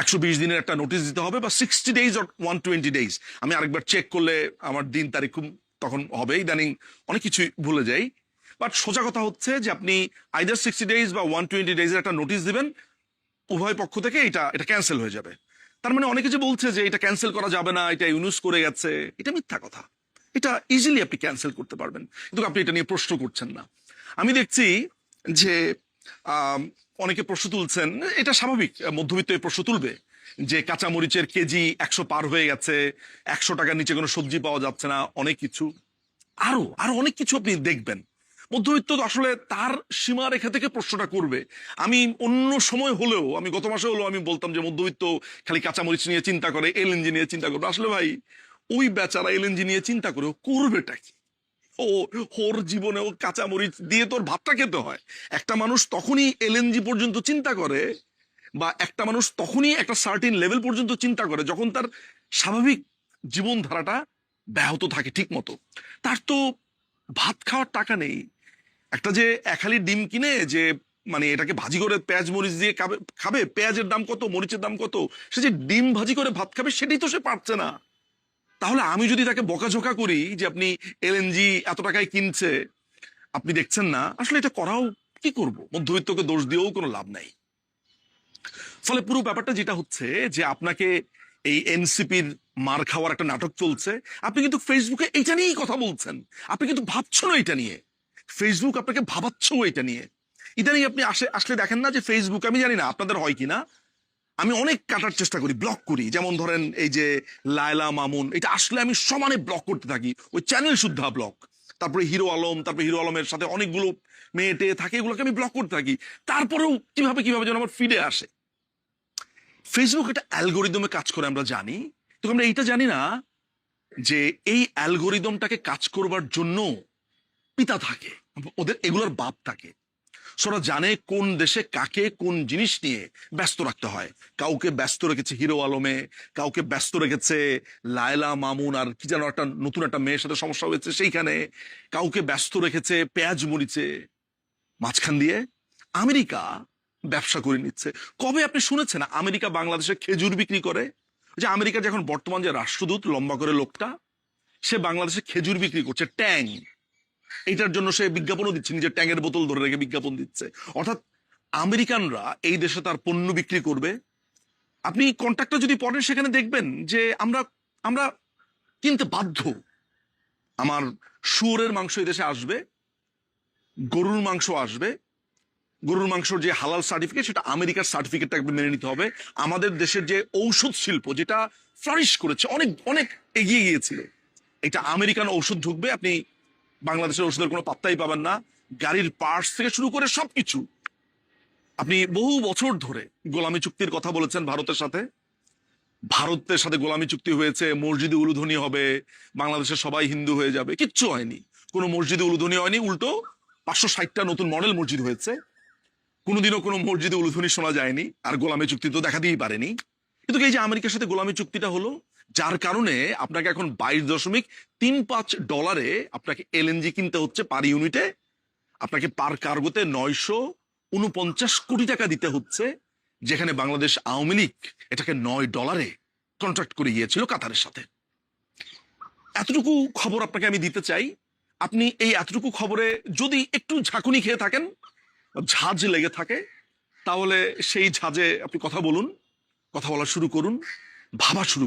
120 দিনের একটা নোটিশ দিতে হবে, বা 60 ডেজ অর 120 ডেজ। আমি আরেকবার চেক করলে আমার দিন তারিখ তখন হবে, ইদানিং অনেক কিছুই ভুলে যাই। বাট সোজা কথা হচ্ছে যে আপনি আইদার 60 ডেজ বা 120 ডেজের একটা নোটিশ দিবেন, উভয় পক্ষ থেকে এটা ক্যান্সেল হয়ে যাবে। তার মানে অনেকে যে বলছে যে এটা ক্যান্সেল করা যাবে না, এটা ইউনুস করে গেছে, এটা মিথ্যা কথা। এটা ইজিলি আপনি ক্যান্সেল করতে পারবেন, কিন্তু আপনি এটা নিয়ে প্রশ্ন করছেন না। আমি দেখছি যে অনেকে প্রশ্ন তুলছেন, এটা স্বাভাবিক, মধ্যবিত্ত এই প্রশ্ন তুলবে যে কাঁচামরিচের কেজি 100 পার হয়ে গেছে, 100 টাকার নিচে কোনো সবজি পাওয়া যাচ্ছে না, অনেক কিছু, আরো আরো অনেক কিছু আপনি দেখবেন। মধ্যবিত্ত আসলে তার সীমারেখা থেকে প্রশ্নটা করবে। আমি অন্য সময় হলেও, আমি গত মাসে হলেও আমি বলতাম যে মধ্যবিত্ত খালি কাঁচামরিচ নিয়ে চিন্তা করে, এলএনজি নিয়ে চিন্তা করবে। আসলে ভাই, ওই বেচারা এলএনজি নিয়ে চিন্তা করে করবেটা কি? ওর জীবনে ও কাঁচামরিচ দিয়ে তোর ভাতটা খেতে হয়। একটা মানুষ তখনই এলএনজি পর্যন্ত চিন্তা করে, বা একটা মানুষ তখনই একটা সার্টিন লেভেল পর্যন্ত চিন্তা করে যখন তার স্বাভাবিক জীবনধারাটা ব্যাহত থাকে ঠিক মতো। তার তো ভাত খাওয়ার টাকা নেই। একটা যে একহালি ডিম কিনে যে মানে এটাকে ভাজি করে পেঁয়াজ মরিচ দিয়ে খাবে, পেঁয়াজের দাম কত, মরিচের দাম কত, সে যে ডিম ভাজি করে ভাত খাবে সেটাই তো সে পারছে না। তাহলে আমি যদি তাকে বকাঝোকা করি যে আপনি এলএনজি এত টাকায় কিনছে, আপনি দেখছেন না, আসলে এটা করাও কি করব, মধ্যবিত্তকে দোষ দিয়েও কোনো লাভ নাই। ফলে পুরো ব্যাপারটা যেটা হচ্ছে যে আপনাকে এই এনসিপির মার খাওয়ার একটা নাটক চলছে, আপনি কিন্তু ফেসবুকে এইটা নিয়েই কথা বলছেন, আপনি কিন্তু ভাবছেন এটা নিয়ে, ফেসবুক আপনাকে ভাবাচ্ছেও এটা নিয়ে। ইদানিং আপনি আসলে দেখেন না যে ফেসবুক, আমি জানি না আপনাদের হয় কিনা, আমি অনেক কাটার চেষ্টা করি, ব্লক করি। যেমন ধরেন এই যে লায়লা মামুন, এটা আসলে আমি সমানে ব্লক করতে থাকি, ওই চ্যানেল শুদ্ধা ব্লক। তারপরে হিরো আলম, তারপরে হিরো আলমের সাথে অনেকগুলো মেয়ে টেয়ে থাকে, এগুলোকে আমি ব্লক করতে থাকি। তারপরেও কিভাবে যেন আমার ফিডে আসে। ফেসবুক একটা অ্যালগোরিদমে কাজ করে আমরা জানি, তো আমরা এইটা জানি না যে এই অ্যালগোরিদমটাকে কাজ করবার জন্য পিতা থাকে, ওদের এগুলোর বাপ থাকে। ওরা জানে কোন দেশে কাকে কোন জিনিস নিয়ে ব্যস্ত রাখতে হয়। কাউকে ব্যস্ত রেখেছে হিরো আলমে, কাউকে ব্যস্ত রেখেছে লায়লা মামুন, আর কি যেন একটা নতুন একটা মেয়ের সাথে সমস্যা হয়েছে সেইখানে, কাউকে ব্যস্ত রেখেছে পেঁয়াজ মরিচে। মাঝখান দিয়ে আমেরিকা ব্যবসা করে নিচ্ছে। কবে আপনি শুনেছেন আমেরিকা বাংলাদেশে খেজুর বিক্রি করে? যে আমেরিকার যখন বর্তমান যে রাষ্ট্রদূত লম্বা করে লোকটা, সে বাংলাদেশে খেজুর বিক্রি করছে, ট্যাং। এইটার জন্য সে বিজ্ঞাপনও দিচ্ছে, নিজের ট্যাঙের বোতল ধরে রেখে বিজ্ঞাপন দিচ্ছে। অর্থাৎ আমেরিকানরা এই দেশে তার পণ্য বিক্রি করবে। আপনি কন্ট্রাক্টটা যদি পড়েন, সেখানে দেখবেন যে আমরা কিনতে বাধ্য। আমার শুয়োরের মাংস এই দেশে আসবে, গরুর মাংস আসবে, গরুর মাংসর যে হালাল সার্টিফিকেট, সেটা আমেরিকার সার্টিফিকেটটা মেনে নিতে হবে। আমাদের দেশের যে ঔষধ শিল্প, যেটা ফ্লারিশ করেছে, অনেক অনেক এগিয়ে গিয়েছিল, এটা আমেরিকান ঔষধ ঢুকবে, আপনি বাংলাদেশের ওষুধের কোনো পাত্তাই পাবেন না। গাড়ির পার্টস থেকে শুরু করে সবকিছু। আপনি বহু বছর ধরে গোলামি চুক্তির কথা বলেছেন ভারতের সাথে, ভারতের সাথে গোলামি চুক্তি হয়েছে, মসজিদে উলুধ্বনি হবে, বাংলাদেশের সবাই হিন্দু হয়ে যাবে। কিচ্ছু হয়নি, কোনো মসজিদে উলুধ্বনি হয়নি, উল্টো 560টা নতুন মডেল মসজিদ হয়েছে। কোনোদিনও কোনো মসজিদে উলুধ্বনি শোনা যায়নি, আর গোলামি চুক্তি তো দেখা দিয়েই পারেনি। কিন্তু এই যে আমেরিকার সাথে গোলামি চুক্তিটা হলো, যার কারণে আপনাকে এখন $22.35 আপনাকে এলএনজি কিনতে হচ্ছে পার ইউনিটে। আপনাকে পার কার্গোতে 949 কোটি টাকা দিতে হচ্ছে, যেখানে বাংলাদেশ আওয়ামী লীগ এটাকে $9 কন্ট্রাক্ট করে গিয়েছিল কাতারের সাথে। এতটুকু খবর আপনাকে আমি দিতে চাই। আপনি এই এতটুকু খবরে যদি একটু ঝাঁকুনি খেয়ে থাকেন, ঝাঁজ লেগে থাকে, তাহলে সেই ঝাঁজে আপনি কথা বলুন, কথা বলা শুরু করুন, ভাবা শুরু করুন।